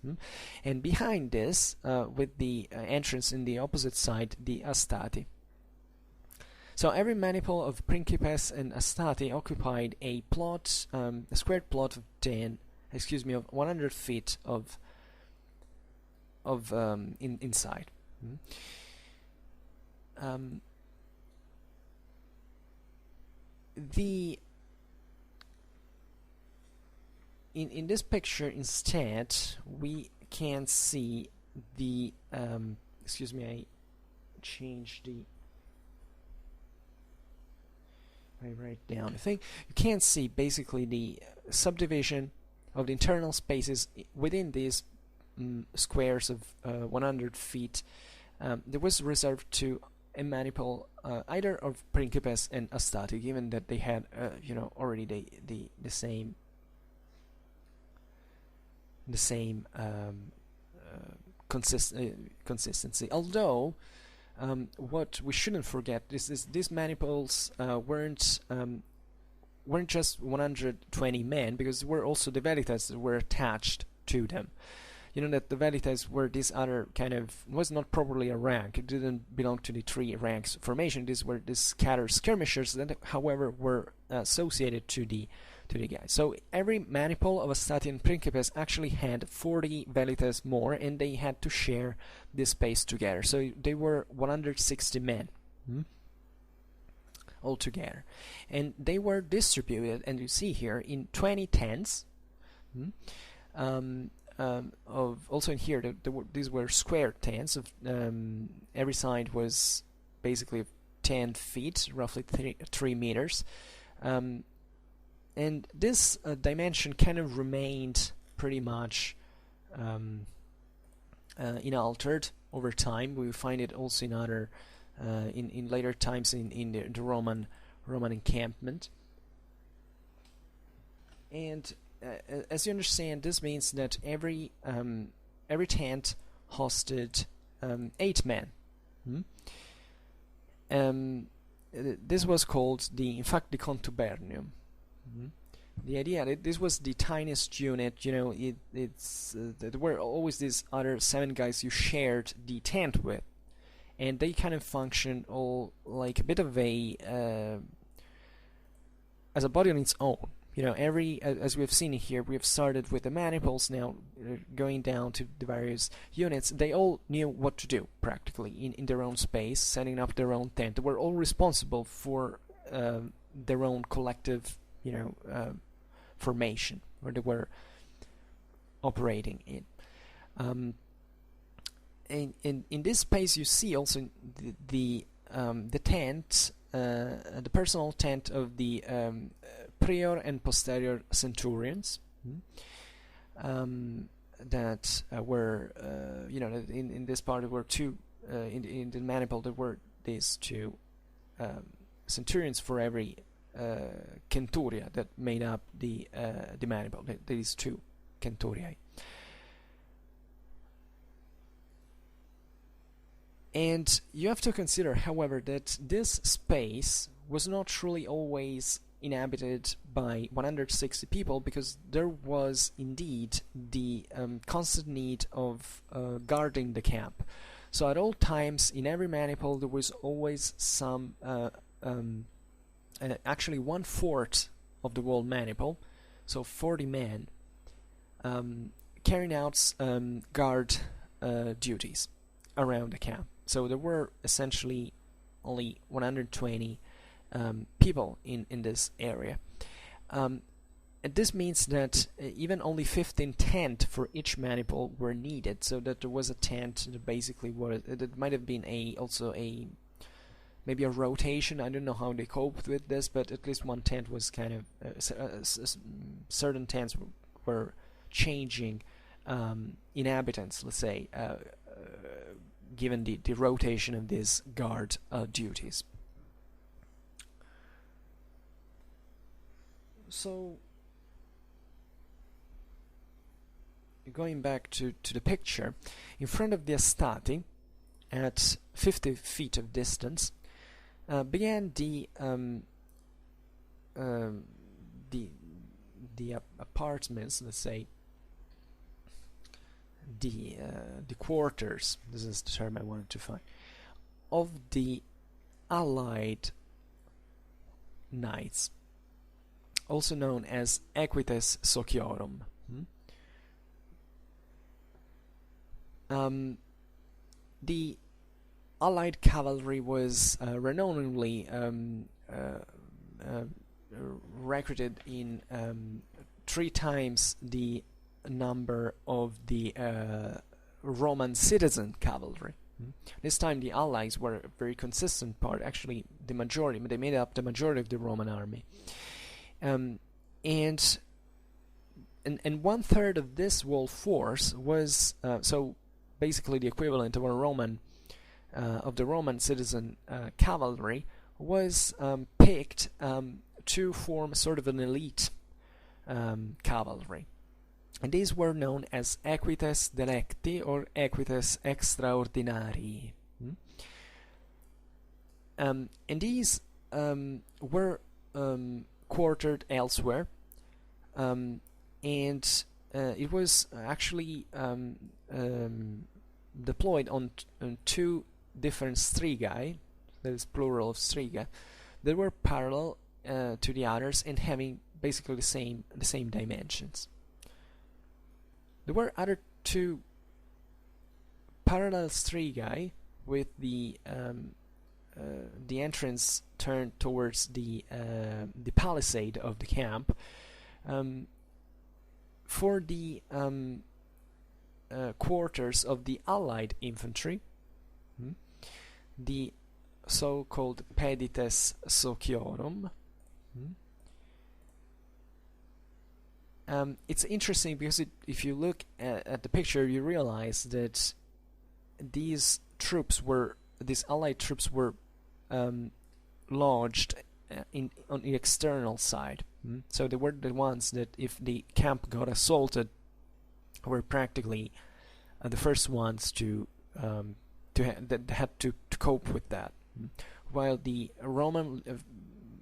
and behind this, with the entrance in the opposite side, the Astati. So every maniple of Principes and Astati occupied a plot, a squared plot of 100 feet of inside. In this picture instead we can see the I changed the I write down the thing. You can see basically the subdivision of the internal spaces within these squares of 100 feet. There was reserved to a maniple either of Principes and Astati, given that they had already the same consistency. Although what we shouldn't forget is these maniples weren't just 120 men, because there were also the velitas that were attached to them. You know that the velitas were this other kind of, was not properly a rank. It didn't belong to the three ranks formation. These were the scattered skirmishers that, however, were associated to the guys. So every maniple of Astati and Principes actually had 40 velitas more, and they had to share this space together. So they were 160 men altogether, and they were distributed, and you see here, in 20 tents. Also in here, these were square tents of every side was basically 10 feet, roughly 3 meters, and this dimension kind of remained pretty much unaltered over time. We find it also in other in later times in the Roman encampment. And as you understand, this means that every tent hosted 8 men. This was called the contubernium. The idea that this was the tiniest unit. There were always these other 7 guys you shared the tent with, and they kind of functioned all like a bit of a as a body on its own. As we've seen here, we've started with the maniples, now going down to the various units. They all knew what to do, practically, in their own space, setting up their own tent. They were all responsible for their own collective, formation, where they were operating in. And in this space, you see also the tent, the personal tent of the prior and posterior centurions, that were, in this part there were two, in the maniple there were these 2 centurions for every centuria that made up the maniple. These 2 centuriae. And you have to consider, however, that this space was not truly always inhabited by 160 people, because there was indeed the constant need of guarding the camp. So at all times, in every maniple, there was always some, actually 1/4 of the wall maniple, so 40 men, carrying out guard duties around the camp. So there were essentially only 120 people in this area. And this means that even only 15 tents for each maniple were needed, so that there was a tent that basically was, it might have been maybe a rotation. I don't know how they coped with this, but at least one tent was kind of certain tents were changing inhabitants, let's say, given the rotation of these guard duties. So going back to the picture, in front of the Astati, at 50 feet of distance, began the apartments, let's say, the quarters, this is the term I wanted to find, of the Allied knights, also known as Equites Sociorum. The Allied cavalry was renownedly recruited in 3 times the number of the Roman citizen cavalry. This time the Allies were a very consistent part, actually the majority, they made up the majority of the Roman army. And 1/3 of this whole force was so basically the equivalent of a Roman of the Roman citizen cavalry was picked to form sort of an elite cavalry, and these were known as Equites Delecti or Equites Extraordinarii. And these were quartered elsewhere, and it was actually deployed on 2 different strigae, that is plural of striga, that were parallel to the others and having basically the same dimensions. There were other 2 parallel strigae with the entrance turned towards the palisade of the camp, for the quarters of the Allied infantry, the so-called Pedites Sociorum. It's interesting because if you look at the picture, you realize that these Allied troops were lodged on the external side. So they were the ones that, if the camp got assaulted, were practically the first ones that had to cope with that. While the Roman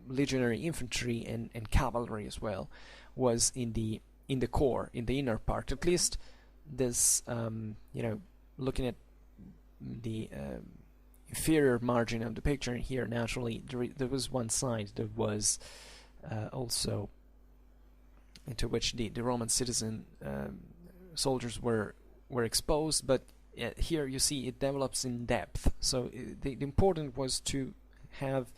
legionary infantry and cavalry as well was in the core, in the inner part. At least this, looking at the inferior margin of the picture here, naturally there was one side that was also into which the Roman citizen soldiers were exposed, but here you see it develops in depth. So the important was to have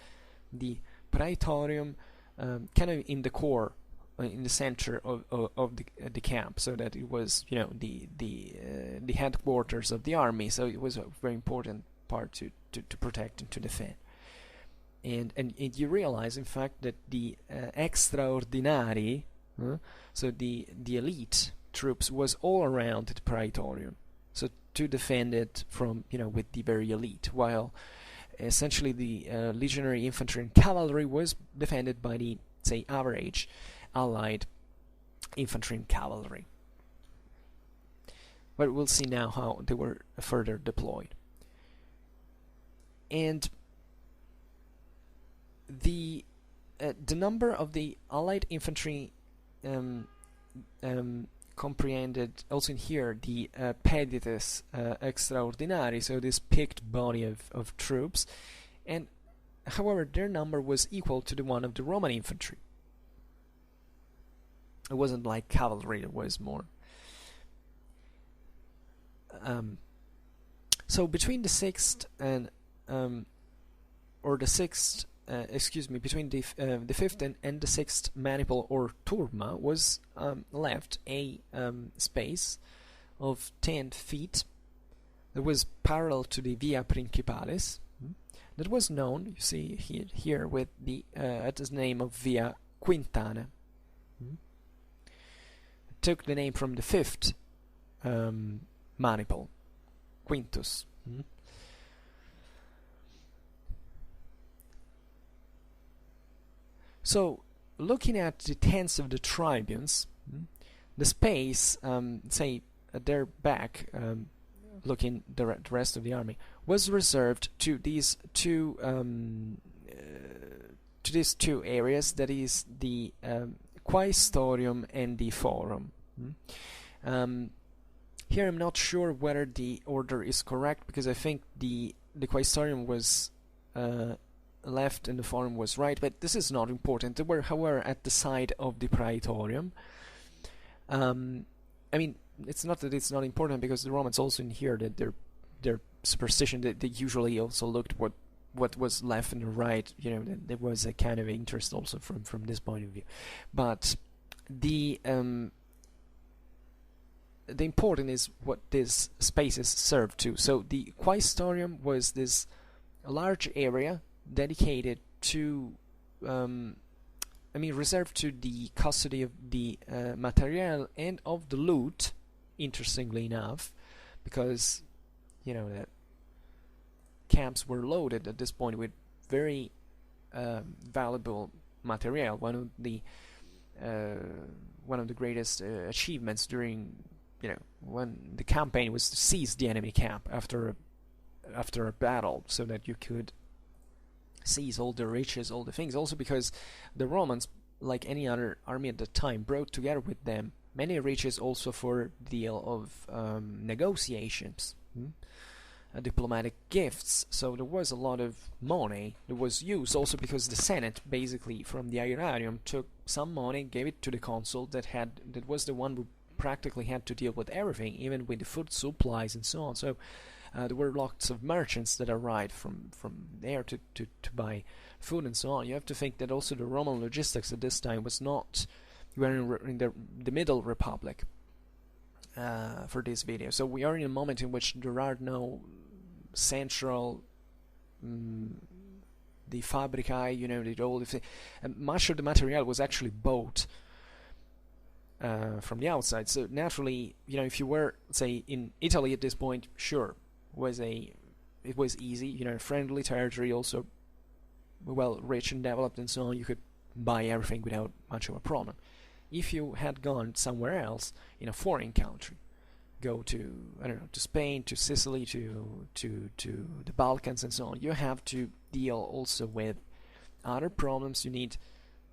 the praetorium kind of in the core, in the center of the camp, so that it was the headquarters of the army. So it was a very important part to protect and to defend. And you realize, in fact, that the extraordinari, so the elite troops, was all around the praetorium, so to defend it from with the very elite, while essentially the legionary infantry and cavalry was defended by the, say, average Allied infantry and cavalry. But we'll see now how they were further deployed. And the number of the Allied infantry comprehended also in here the Pedites Extraordinari, so this picked body of troops, and however their number was equal to the one of the Roman infantry. It wasn't like cavalry, it was more. So between the sixth and or the sixth, excuse me, between the fifth and the sixth maniple or turma was left a space of 10 feet that was parallel to the Via Principalis, that was known, you see here with the at the name of Via Quintana. It took the name from the fifth maniple, Quintus. So, looking at the tents of the tribunes, the space, say at their back, looking the rest of the army, was reserved to these two areas. That is the Quiestorium and the Forum. Here I'm not sure whether the order is correct, because I think the Quiestorium was left and the Forum was right, but this is not important. They were, however, at the side of the Praetorium. I mean, it's not that it's not important, because the Romans also inhered that their superstition, they usually also looked what was left and right. You know, there was a kind of interest also from this point of view. But the important is what these spaces serve to. So the Quiestorium was this large area dedicated to, reserved to the custody of the material and of the loot, interestingly enough, because, you know, that camps were loaded at this point with very valuable material. One of the greatest achievements during, when the campaign was to seize the enemy camp after a battle, so that you could seize all the riches, all the things. Also because the Romans, like any other army at the time, brought together with them many riches also for the deal of negotiations, diplomatic gifts. So there was a lot of money that was used, also because the Senate, basically from the Aerarium, took some money, gave it to the consul that was the one who practically had to deal with everything, even with the food supplies and so on. So there were lots of merchants that arrived from there to buy food and so on. You have to think that also the Roman logistics at this time was not, we are in the Middle Republic for this video. So we are in a moment in which there are no central the fabricae, much of the material was actually bought from the outside. So naturally, if you were, say, in Italy at this point, sure, it was easy, friendly territory, also well rich and developed and so on. You could buy everything without much of a problem. If you had gone somewhere else in a foreign country, go to, I don't know, to Spain, to Sicily, to the Balkans and so on, you have to deal also with other problems. You need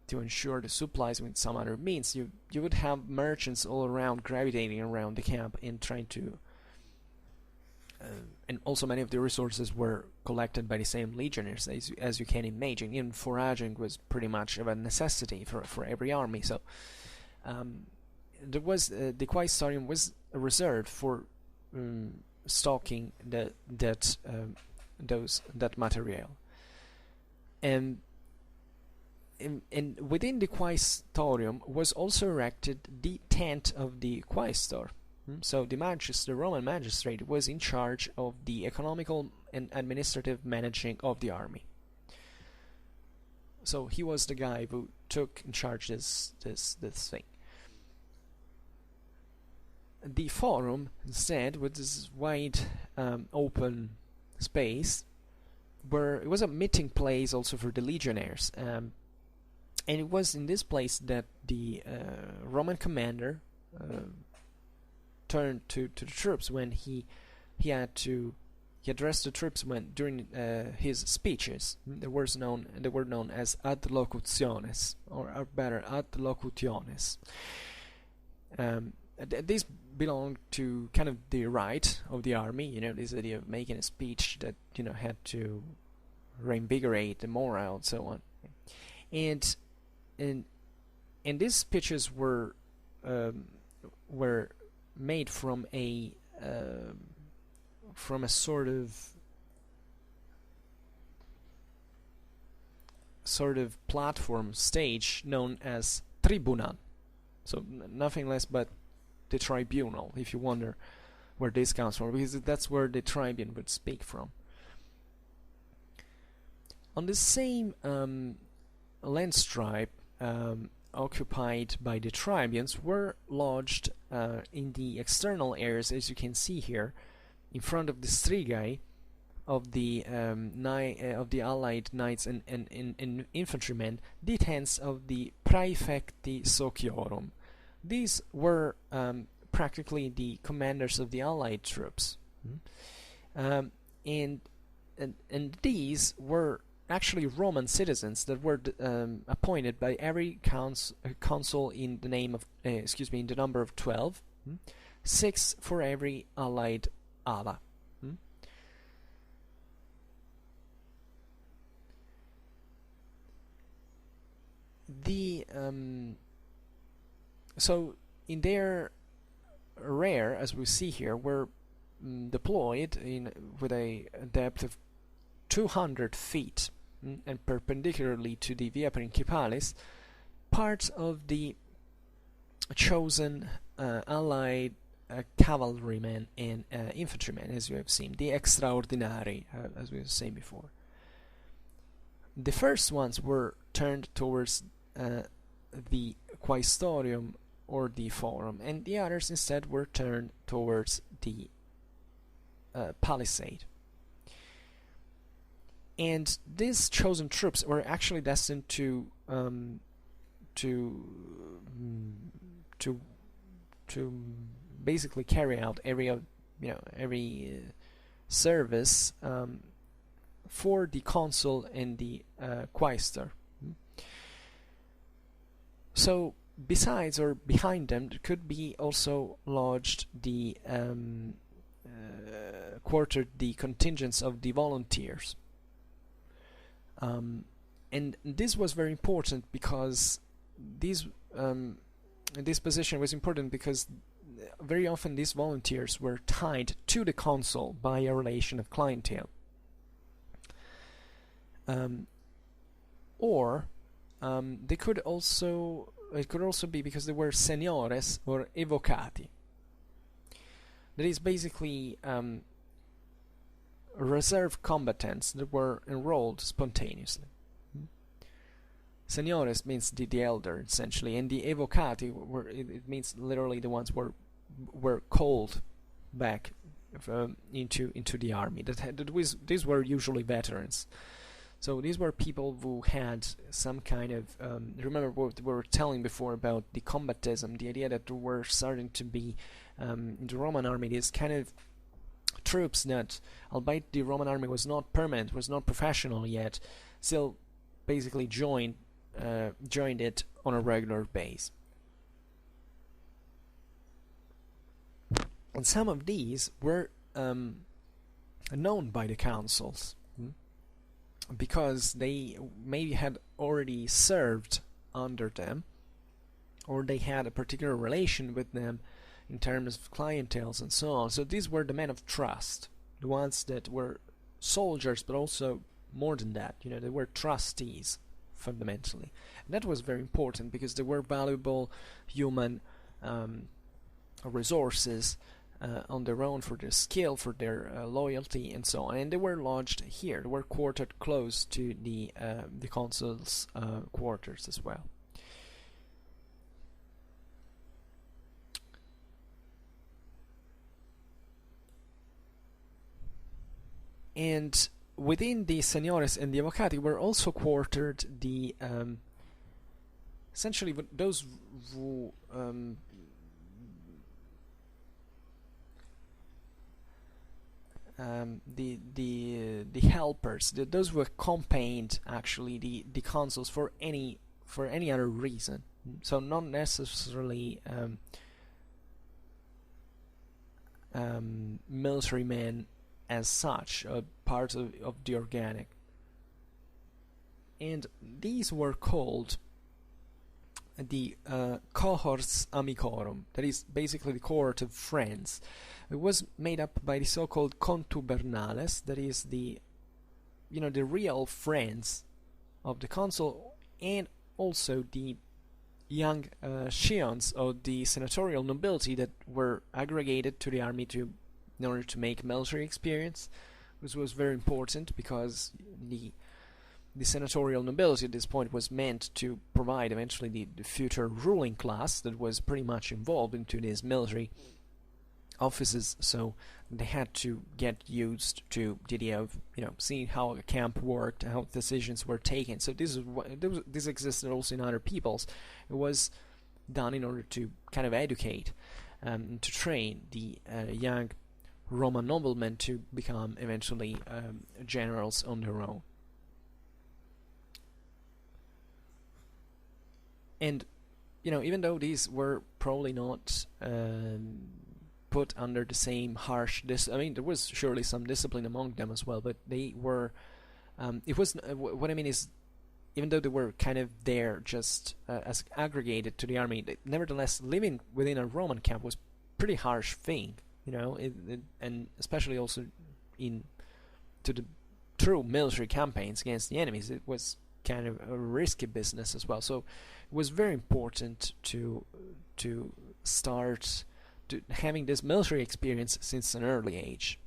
to ensure the supplies with some other means. You would have merchants all around, gravitating around the camp and trying to and also many of the resources were collected by the same legionnaires, as you can imagine. Even foraging was pretty much of a necessity for every army. So there was the Quiestorium was reserved for stocking that material, and within the Quiestorium was also erected the tent of the Quaestor. So the Roman magistrate was in charge of the economical and administrative managing of the army. So he was the guy who took in charge this thing. The Forum, instead, with this wide open space, where it was a meeting place also for the legionnaires, and it was in this place that the Roman commander turned to the troops when he addressed the troops during his speeches. They were known as ad locutiones, or better, ad locutiones. These belonged to kind of the right of the army, this idea of making a speech that had to reinvigorate the morale and so on. And these speeches were were made from a sort of platform stage known as tribunal. So nothing less but the tribunal, if you wonder where this comes from, because that's where the tribune would speak from. On the same land stripe occupied by the tribunes were lodged in the external areas, as you can see here, in front of the strigae of the allied knights and infantrymen, the tents of the praefecti sociorum. These were practically the commanders of the allied troops, and these were actually Roman citizens that were appointed by every consul in the name of in the number of 12, 6 for every allied ala. So in their rear, as we see here, were deployed with a depth of 200 feet and perpendicularly to the Via Principalis, parts of the chosen allied cavalrymen and infantrymen, as you have seen, the extraordinari, as we were saying before. The first ones were turned towards the Quiestorium or the Forum, and the others instead were turned towards the palisade. And these chosen troops were actually destined to basically carry out every service for the consul and the quaestor. So besides or behind them there could be also lodged the quartered the contingents of the volunteers. And this was very important because this position was important because very often these volunteers were tied to the consul by a relation of clientele. Or it could also be because they were seniores or evocati. That is basically reserve combatants that were enrolled spontaneously. Seniores means the elder, essentially, and the evocati it means literally the ones were called back into the army. These were usually veterans. So these were people who had some kind of remember what we were telling before about the combatism, the idea that there were starting to be in the Roman army these kind of troops that, albeit the Roman army was not permanent, was not professional yet, still basically joined it on a regular basis. And some of these were known by the consuls because they maybe had already served under them, or they had a particular relation with them in terms of clienteles and so on. So these were the men of trust, the ones that were soldiers, but also more than that, they were trustees fundamentally. And that was very important because they were valuable human resources on their own, for their skill, for their loyalty, and so on. And they were lodged here. They were quartered close to the consul's quarters as well. And within the seniores and the evocati were also quartered the essentially those who the helpers, those who accompanied actually the consuls for any other reason. So not necessarily military men as such, part of the organic. And these were called the cohorts amicorum, that is basically the cohort of friends. It was made up by the so-called contubernales, that is the real friends of the consul, and also the young scions of the senatorial nobility that were aggregated to the army in order to make military experience. This was very important because the senatorial nobility at this point was meant to provide eventually the future ruling class that was pretty much involved into these military offices, so they had to get used to the idea of seeing how a camp worked, how decisions were taken. So this existed also in other peoples. It was done in order to kind of educate to train the young Roman noblemen to become eventually generals on their own. And even though these were probably not put under the same harsh there was surely some discipline among them as well, but they were what I mean is, even though they were kind of there just as aggregated to the army, nevertheless living within a Roman camp was pretty harsh thing, and especially also to the true military campaigns against the enemies, it was kind of a risky business as well. So it was very important to start having this military experience since an early age.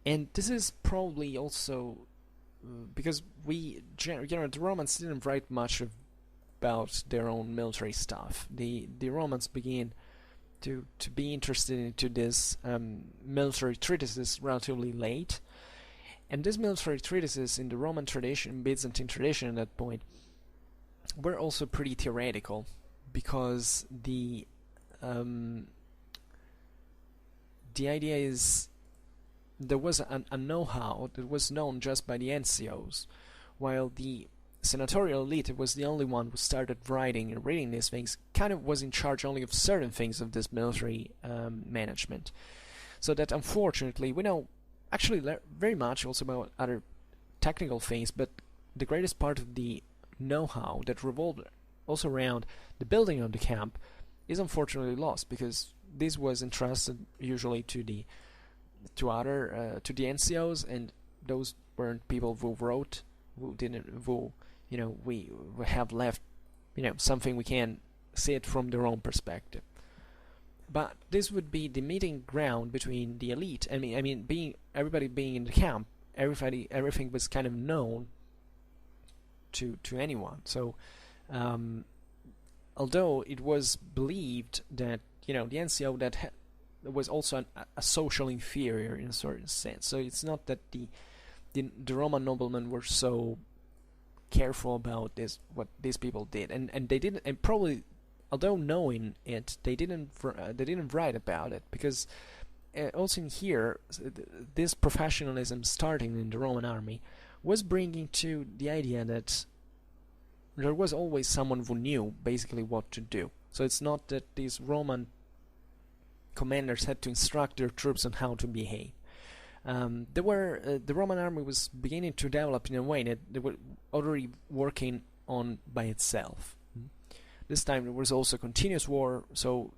And this is probably also because the Romans didn't write much about their own military stuff. The Romans began to be interested into this military treatises relatively late, and these military treatises in the Roman tradition, Byzantine tradition at that point, were also pretty theoretical, because the idea is there was a know-how that was known just by the NCOs, while the senatorial elite was the only one who started writing and reading these things, kind of was in charge only of certain things of this military management. So that unfortunately we know actually very much also about other technical things, but the greatest part of the know-how that revolved also around the building of the camp is unfortunately lost, because this was entrusted usually to the NCOs, and those weren't people who wrote, we have left something we can see it from their own perspective. But this would be the meeting ground between the elite. I mean, everybody being in the camp, everything was kind of known to anyone. So although it was believed that the NCO that was also a social inferior in a certain sense. So it's not that the Roman noblemen were so careful about what these people did, and they didn't, and probably, although knowing it, they didn't write about it, because also in here this professionalism starting in the Roman army was bringing to the idea that there was always someone who knew basically what to do. So it's not that these Roman commanders had to instruct their troops on how to behave. The Roman army was beginning to develop in a way that they were already working on by itself. This time there was also continuous war, so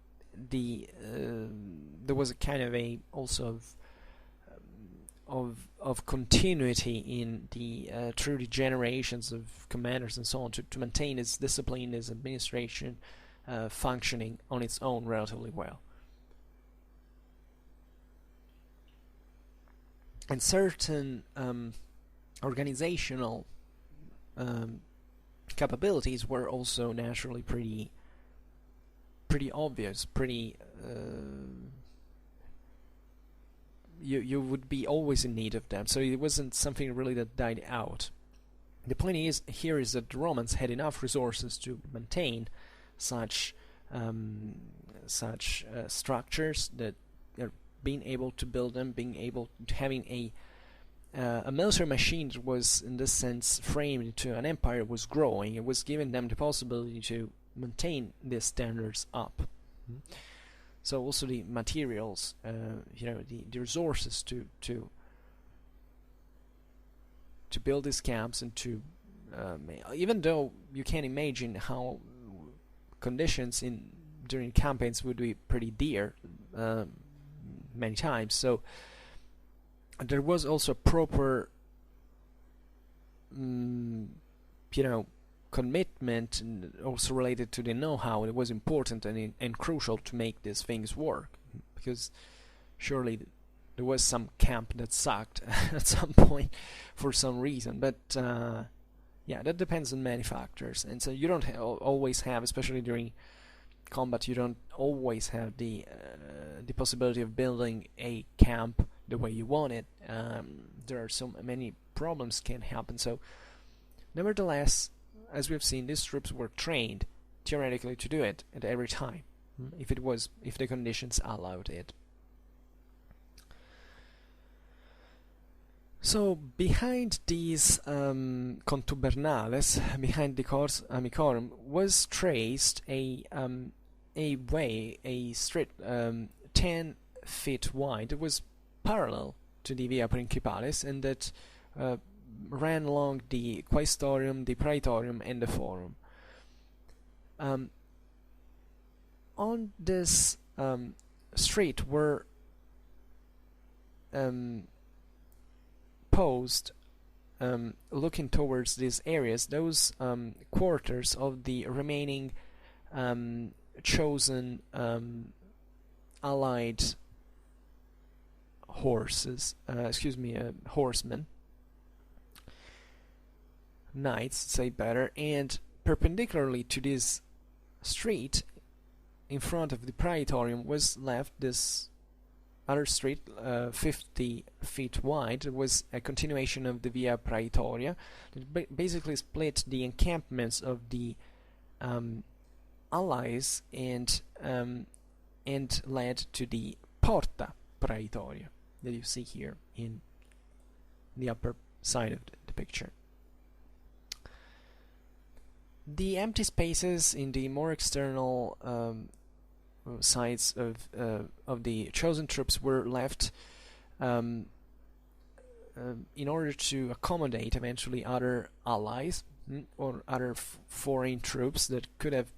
there was a kind of a also of continuity in through the generations of commanders and so on, to maintain its discipline, its administration functioning on its own relatively well. And certain organizational capabilities were also naturally pretty obvious, you would be always in need of them, so it wasn't something really that died out. The point is that the Romans had enough resources to maintain such structures, that being able to build them, having a military machine that was in this sense framed into an empire was growing. It was giving them the possibility to maintain these standards up. So also the materials, the resources to build these camps and to even though you can imagine how conditions during campaigns would be pretty dear many times, so there was also a proper commitment, and also related to the know-how. It was important and crucial to make these things work, because surely there was some camp that sucked at some point for some reason, but yeah, that depends on many factors, and so you don't always have, especially during combat, you don't always have the possibility of building a camp the way you want it. There are so many problems can happen, so nevertheless, as we've seen, these troops were trained theoretically to do it at every time, if the conditions allowed it. So behind these contubernales, behind the cors amicorum, was traced a street 10 feet wide. It was parallel to the Via Principalis, and that ran along the Quiestorium, the Praetorium, and the Forum. On this street were posed, looking towards these areas, those quarters of the remaining chosen allied horsemen, knights, say better, and perpendicularly to this street, in front of the Praetorium, was left this other street, 50 feet wide. It was a continuation of the Via Praetoria. It basically split the encampments of the allies and led to the Porta Praetoria that you see here in the upper side of the picture. The empty spaces in the more external sides of the chosen troops were left in order to accommodate eventually other allies or other foreign troops that could have,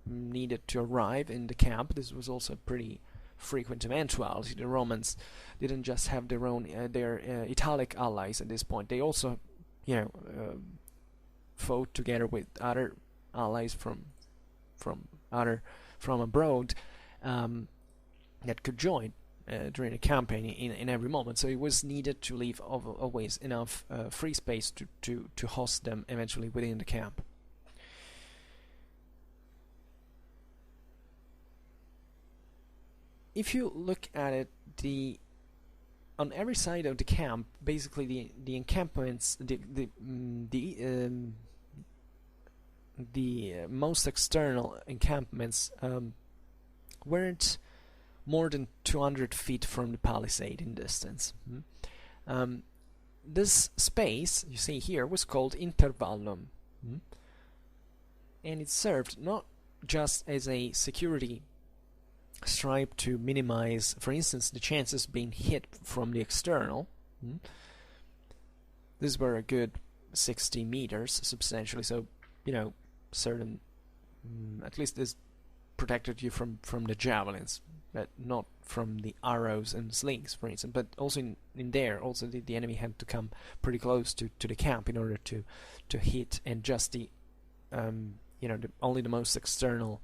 needed to arrive in the camp. This was also a pretty frequent eventuality. The Romans didn't just have their own Italic allies at this point. They also, fought together with other allies from abroad that could join during the campaign in every moment. So it was needed to leave always enough free space to host them eventually within the camp. If you look at it, on every side of the camp, basically the encampments, the most external encampments weren't more than 200 feet from the palisade in distance. This space you see here was called intervallum, and it served not just as a security stripe to minimize, for instance, the chances being hit from the external. These were a good 60 meters substantially, so certain at least this protected you from the javelins, but not from the arrows and slings, for instance. But also in there, also the enemy had to come pretty close to the camp in order to hit, and just the only the most external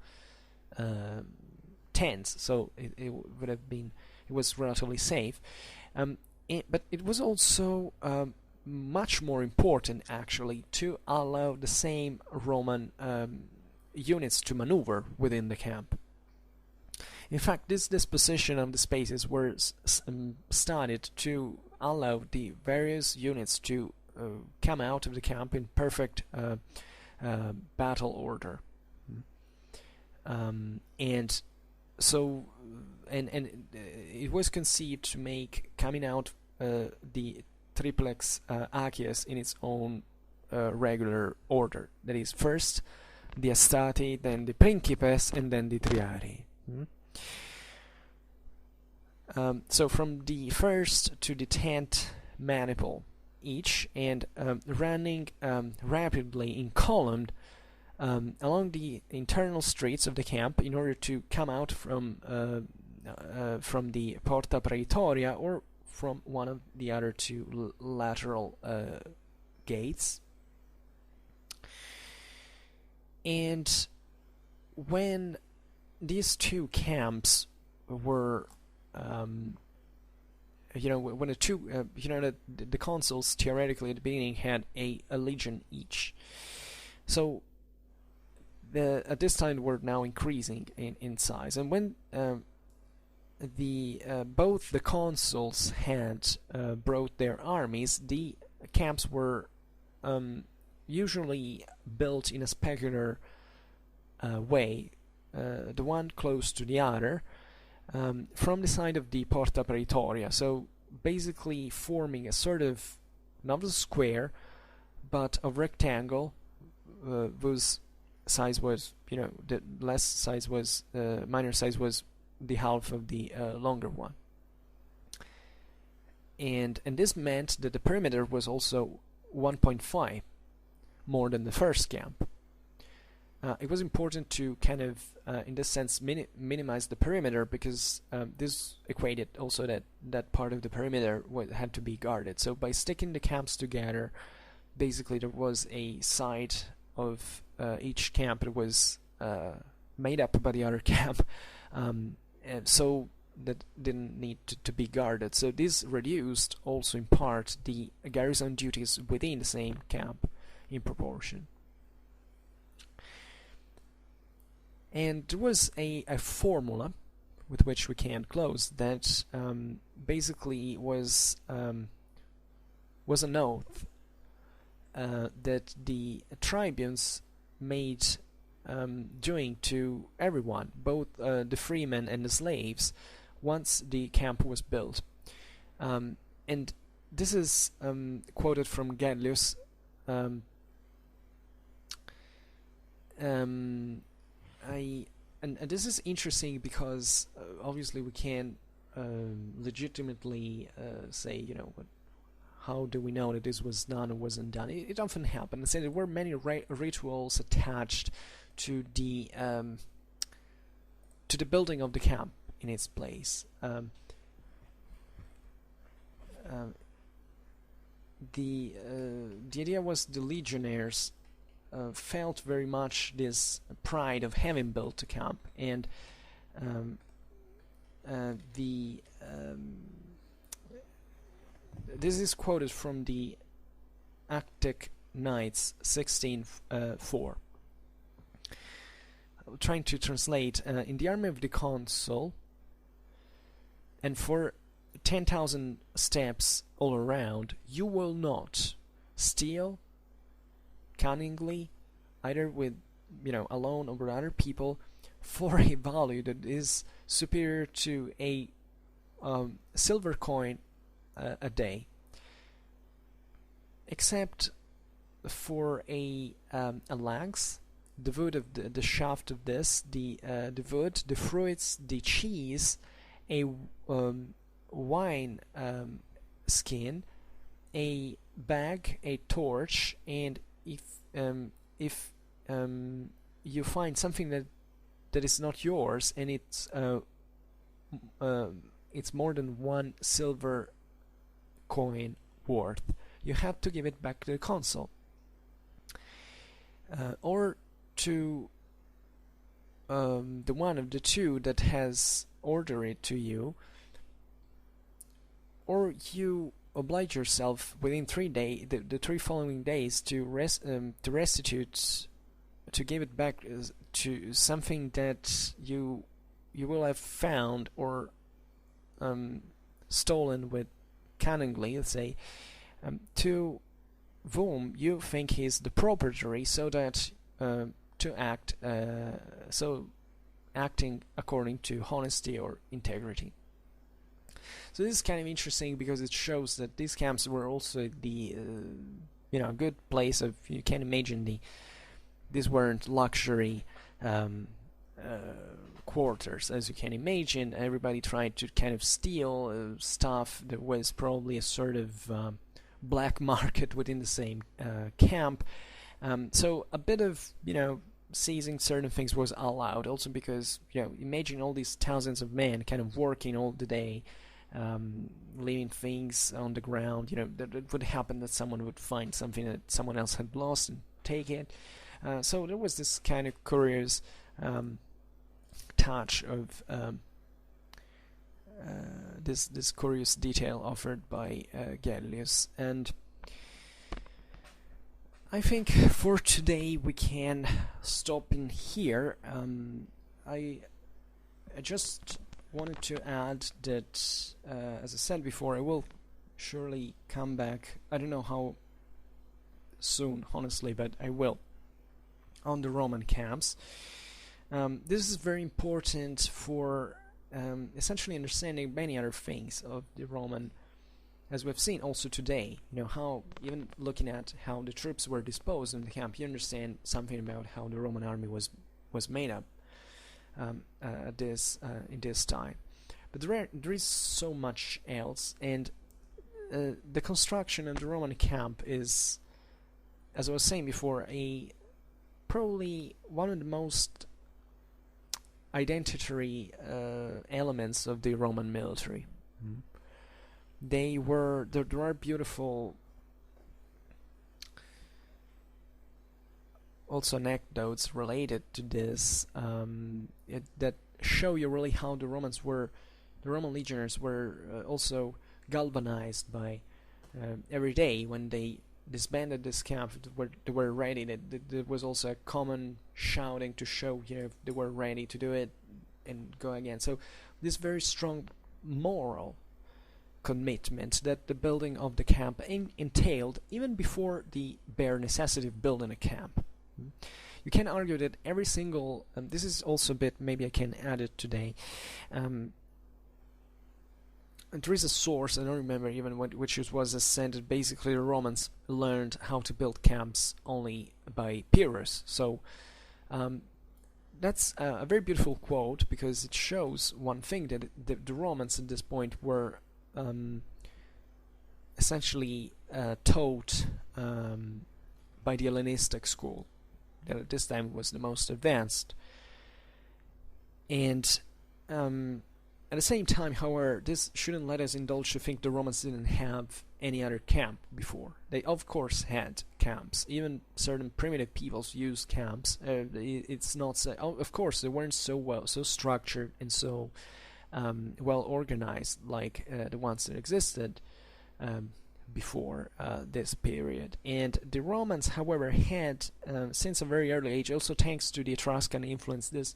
tents. So it would have been, it was relatively safe, but it was also much more important actually to allow the same Roman units to maneuver within the camp. In fact, this disposition of the spaces were studied to allow the various units to come out of the camp in perfect battle order, and so it was conceived to make coming out the triplex Acies in its own regular order. That is, first the Astati, then the Principes, and then the Triarii. So from the 1st to the 10th maniple, each, and running rapidly in column along the internal streets of the camp in order to come out from the Porta Praetoria or from one of the other two lateral gates. And when these two camps were when the two the consuls theoretically at the beginning had a legion each, so at this time were now increasing in size, and when both the consuls had brought their armies, the camps were usually built in a specular way, the one close to the other, from the side of the Porta Praetoria, so basically forming a sort of not a square but a rectangle whose size was, the less size was, minor size was the half of the longer one, and this meant that the perimeter was also 1.5 more than the first camp. It was important to kind of, in this sense, minimize the perimeter, because this equated also that part of the perimeter had to be guarded. So by sticking the camps together, basically there was a side of each camp that was made up by the other camp, and so that didn't need to be guarded. So this reduced also in part the garrison duties within the same camp in proportion. And there was a formula with which we can close that basically was an oath that the tribunes made doing to everyone, both the freemen and the slaves, once the camp was built. And this is quoted from Gellius. And this is interesting because obviously we can legitimately say, how do we know that this was done or wasn't done? It often happened. And say there were many rituals attached to the building of the camp in its place. The idea was the legionnaires felt very much this pride of having built a camp, and this is quoted from the Actic Knights 16:4. Trying to translate, in the army of the consul, and for 10,000 steps all around, you will not steal cunningly, either with alone or with other people, for a value that is superior to a silver coin a day, except for a lance, the wood of the shaft of this, the wood, the fruits, the cheese, a wine skin, a bag, a torch, and if you find something that is not yours, and it's more than one silver coin worth, you have to give it back to the consul, or to the one of the two that has ordered it to you, or you oblige yourself within 3 days, the 3 following days, to restitute, to give it back to something that you will have found or stolen with cunningly, let's say, to whom you think is the proprietary, so that to act acting according to honesty or integrity. So this is kind of interesting because it shows that these camps were also the good place of, you can imagine, these weren't luxury quarters, as you can imagine. Everybody tried to kind of steal stuff that was probably a sort of black market within the same camp. So a bit of, seizing certain things was allowed, also because, imagine all these thousands of men kind of working all the day, leaving things on the ground. That it would happen that someone would find something that someone else had lost and take it. So there was this kind of curious touch of this curious detail offered by Gellius, and I think for today we can stop in here. I just wanted to add that, as I said before, I will surely come back. I don't know how soon, honestly, but I will, on the Roman camps. This is very important for essentially understanding many other things of the Roman, as we've seen also today. How, even looking at how the troops were disposed in the camp, you understand something about how the Roman army was made up in this time. But there is so much else, and the construction of the Roman camp is, as I was saying before, probably one of the most identitary elements of the Roman military. There are beautiful also anecdotes related to this that show you really how the Roman legionaries were also galvanized by every day when they disbanded this camp. They were ready. There was also a common shouting to show they were ready to do it and go again. So this very strong moral commitment that the building of the camp entailed, even before the bare necessity of building a camp. You can argue that every single, this is also a bit, maybe I can add it today, and there is a source, I don't remember even which was ascended. Basically the Romans learned how to build camps only by Pyrrhus. So that's a very beautiful quote, because it shows one thing, that the Romans at this point were essentially taught by the Hellenistic school, that at this time was the most advanced. And at the same time, however, this shouldn't let us indulge to think the Romans didn't have any other camp before. They of course had camps. Even certain primitive peoples used camps. It's not so, of course they weren't so structured and so well organized like the ones that existed before this period. And the Romans, however, had since a very early age, also thanks to the Etruscan influence, this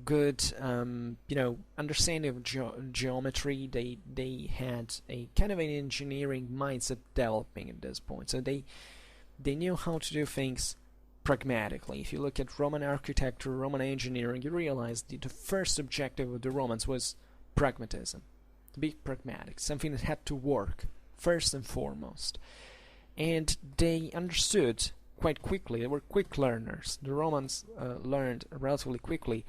good understanding of geometry. They had a kind of an engineering mindset developing at this point, so they knew how to do things pragmatically. If you look at Roman architecture, Roman engineering, you realize the first objective of the Romans was pragmatism, to be pragmatic, something that had to work first and foremost. And they understood quite quickly, they were quick learners. The Romans learned relatively quickly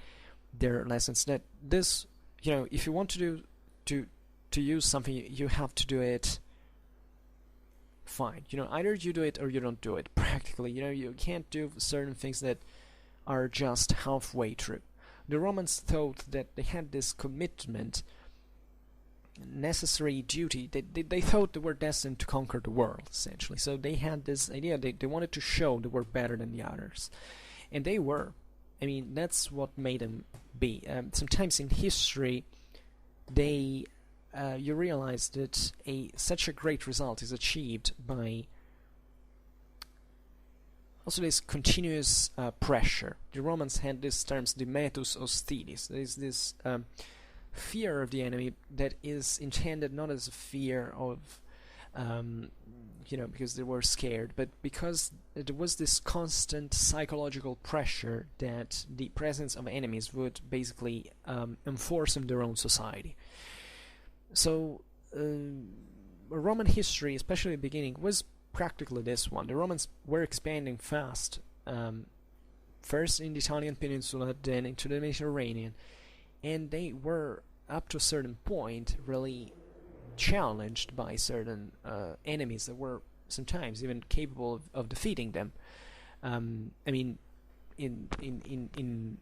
their lessons, that this, if you want to use something, you have to do it fine. Either you do it or you don't do it. Practically, you can't do certain things that are just halfway through. The Romans thought that they had this commitment, necessary duty. They thought they were destined to conquer the world, essentially. So they had this idea. They wanted to show they were better than the others, and they were. I mean, that's what made them be. Sometimes in history, you realize that such a great result is achieved by also this continuous pressure. The Romans had these terms, the metus hostilis. There is this fear of the enemy that is intended not as a fear of because they were scared, but because there was this constant psychological pressure that the presence of enemies would basically enforce in their own society. So Roman history, especially at the beginning, was practically this one. The Romans were expanding fast, first in the Italian peninsula, then into the Mediterranean, and they were, up to a certain point, really challenged by certain enemies that were sometimes even capable of defeating them. I mean, in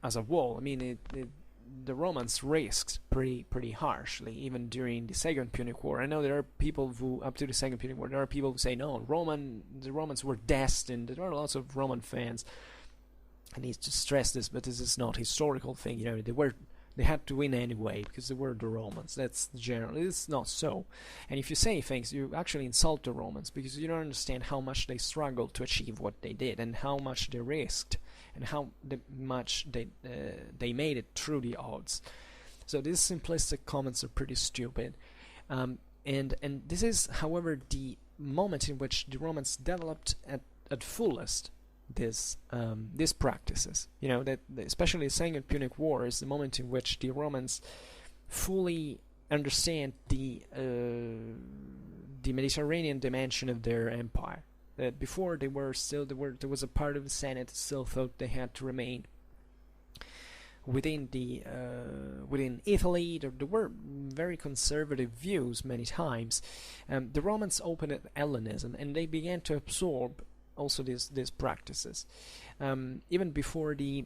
as a whole, I mean, the Romans risked pretty harshly, even during the Second Punic War. I know there are people who, up to the Second Punic War, there are people who say no, the Romans were destined. There are lots of Roman fans. I need to stress this, but this is not a historical thing. You know, they had to win anyway because they were the Romans. That's general. It's not so. And if you say things, you actually insult the Romans because you don't understand how much they struggled to achieve what they did and how much they risked and how much they made it through the odds. So these simplistic comments are pretty stupid. And this is, however, the moment in which the Romans developed at fullest these practices. You know, that especially the Second Punic War is the moment in which the Romans fully understand the Mediterranean dimension of their empire. That before there was a part of the Senate that still thought they had to remain within Italy. There were very conservative views many times. The Romans opened at Hellenism, and they began to absorb also these practices. Even before the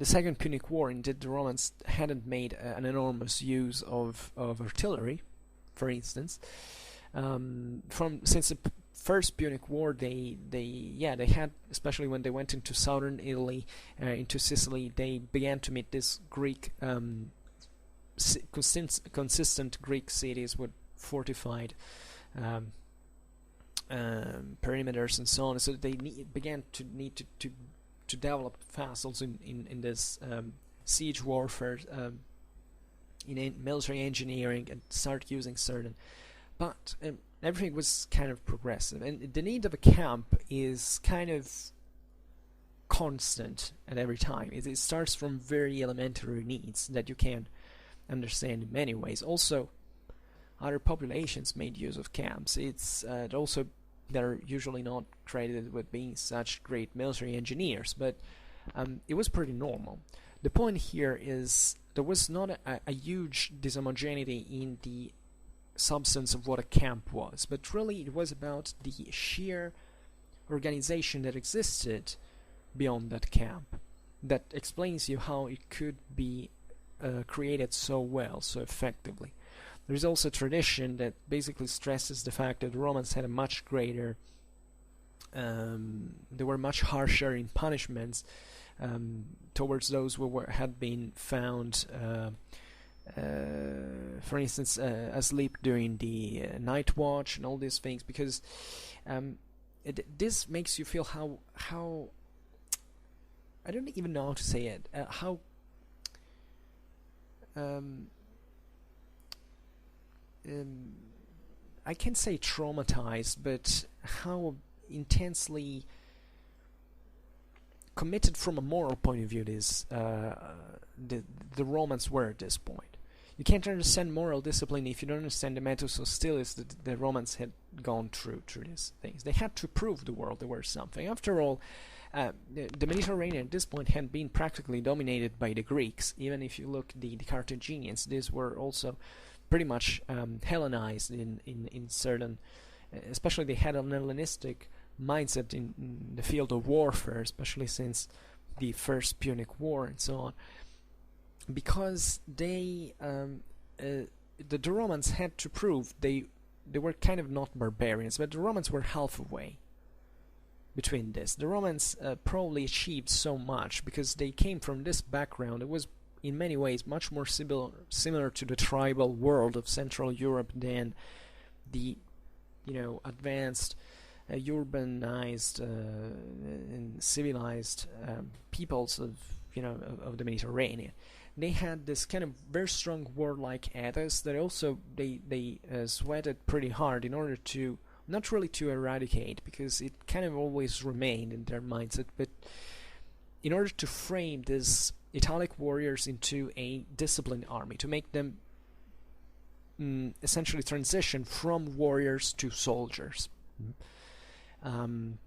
Second Punic War, indeed, the Romans hadn't made an enormous use of artillery, for instance. Since the First Punic War, they had, especially when they went into southern Italy, into Sicily, they began to meet this Greek consistent Greek cities with fortified perimeters and so on. So they began to need to develop vassals in this siege warfare, in military engineering, and start using certain. But everything was kind of progressive, and the need of a camp is kind of constant at every time. It starts from very elementary needs that you can understand in many ways. Also, other populations made use of camps. It's also they're usually not credited with being such great military engineers, but it was pretty normal. The point here is there was not a huge dishomogeneity in the substance of what a camp was, but really it was about the sheer organization that existed beyond that camp that explains you how it could be created so well, so effectively. There is also a tradition that basically stresses the fact that the Romans had a much greater, they were much harsher in punishments towards those who had been found, for instance, asleep during the night watch and all these things, because this makes you feel how I don't even know how to say it, how I can't say traumatized, but how intensely committed from a moral point of view the Romans were at this point. You can't understand moral discipline if you don't understand the metus hostilis that the Romans had gone through these things. They had to prove the world there were something. After all, the Mediterranean at this point had been practically dominated by the Greeks. Even if you look the Carthaginians, these were also pretty much Hellenized in certain, especially they had an Hellenistic mindset in the field of warfare, especially since the First Punic War and so on, because the Romans had to prove they were kind of not barbarians, but the Romans were halfway between this. The Romans probably achieved so much because they came from this background. It was in many ways much more similar to the tribal world of Central Europe than the advanced urbanized and civilized peoples of the Mediterranean. They had this kind of very strong warlike ethos that also they sweated pretty hard in order to not really to eradicate, because it kind of always remained in their mindset, but in order to frame these Italic warriors into a disciplined army, to make them essentially transition from warriors to soldiers. And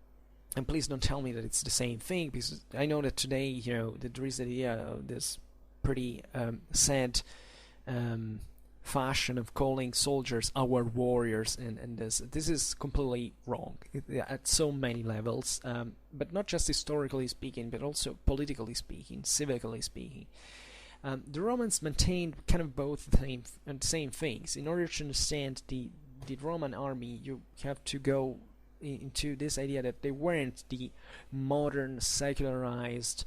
please don't tell me that it's the same thing, because I know that today, that there is the idea of this pretty sad fashion of calling soldiers our warriors, and this is completely wrong at so many levels, but not just historically speaking, but also politically speaking, civically speaking. The Romans maintained kind of both the same things. In order to understand the Roman army, you have to go into this idea that they weren't the modern, secularized,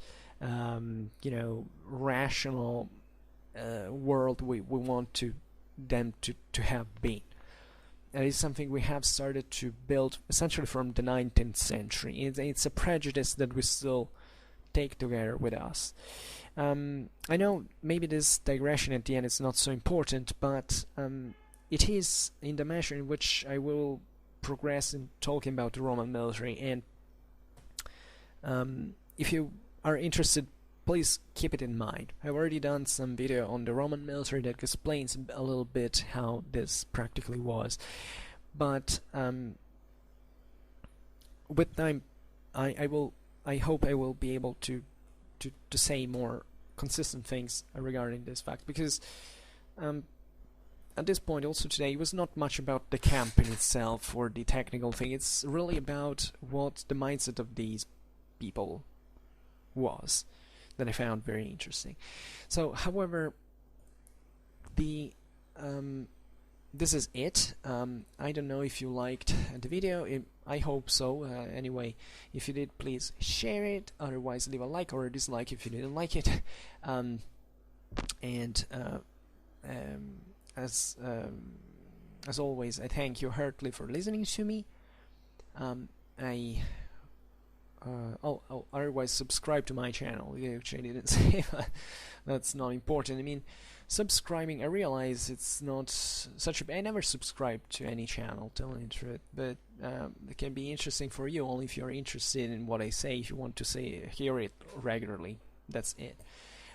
rational world we want them to have been. That is something we have started to build essentially from the 19th century. It's a prejudice that we still take together with us. I know maybe this digression at the end is not so important, but it is in the measure in which I will progress in talking about the Roman military, and if you are interested, please keep it in mind. I've already done some video on the Roman military that explains a little bit how this practically was, but with time I hope I will be able to say more consistent things regarding this fact, because at this point also today it was not much about the camp in itself or the technical thing. It's really about what the mindset of these people was that I found very interesting. So, however, this is it. I don't know if you liked the video. I hope so. Anyway, if you did, please share it. Otherwise, leave a like or a dislike if you didn't like it. As always, I thank you heartily for listening to me. Otherwise subscribe to my channel, which I didn't say, but that's not important. I mean, subscribing, I realize it's not such a... I never subscribe to any channel, telling the truth, but it can be interesting for you only if you're interested in what I say, if you want to hear it regularly. That's it.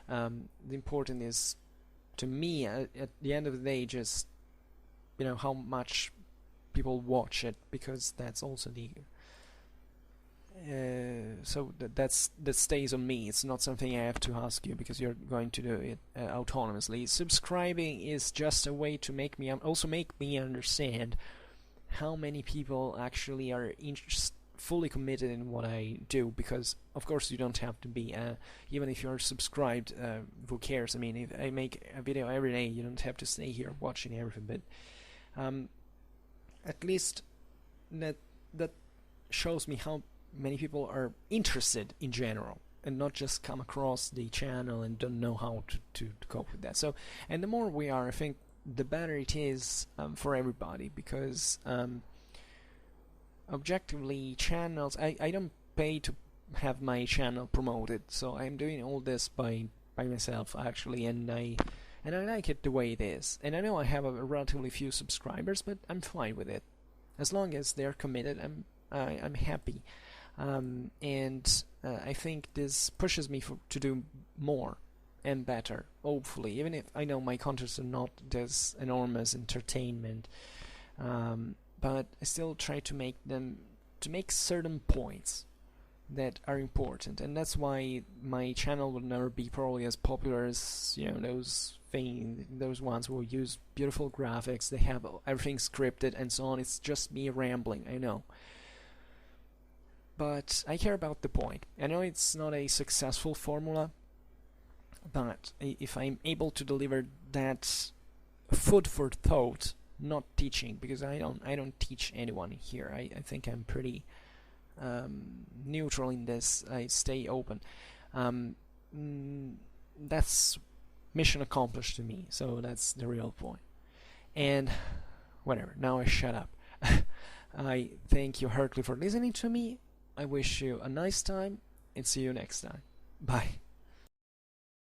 The important is, to me, at the end of the day, just, how much people watch it, because that's also the... so that stays on me. It's not something I have to ask you, because you're going to do it autonomously. Subscribing is just a way to make me understand how many people actually are fully committed in what I do, because of course you don't have to be, even if you're subscribed, who cares? I mean, if I make a video every day, you don't have to stay here watching everything, but at least that shows me how many people are interested in general, and not just come across the channel and don't know how to cope with that. So, and the more we are, I think the better it is for everybody, because objectively, channels, I don't pay to have my channel promoted, so I'm doing all this by myself actually, and I like it the way it is. And I know I have a relatively few subscribers, but I'm fine with it. As long as they're committed, I'm happy. And I think this pushes me to do more and better, hopefully, even if I know my contents are not this enormous entertainment, but I still try to make certain points that are important, and that's why my channel will never be probably as popular as those ones who use beautiful graphics, they have everything scripted and so on. It's just me rambling, I know. But I care about the point. I know it's not a successful formula, but if I'm able to deliver that food for thought, not teaching, because I don't teach anyone here. I think I'm pretty neutral in this. I stay open. That's mission accomplished to me. So that's the real point. And whatever. Now I shut up. I thank you heartily for listening to me. I wish you a nice time, and see you next time. Bye.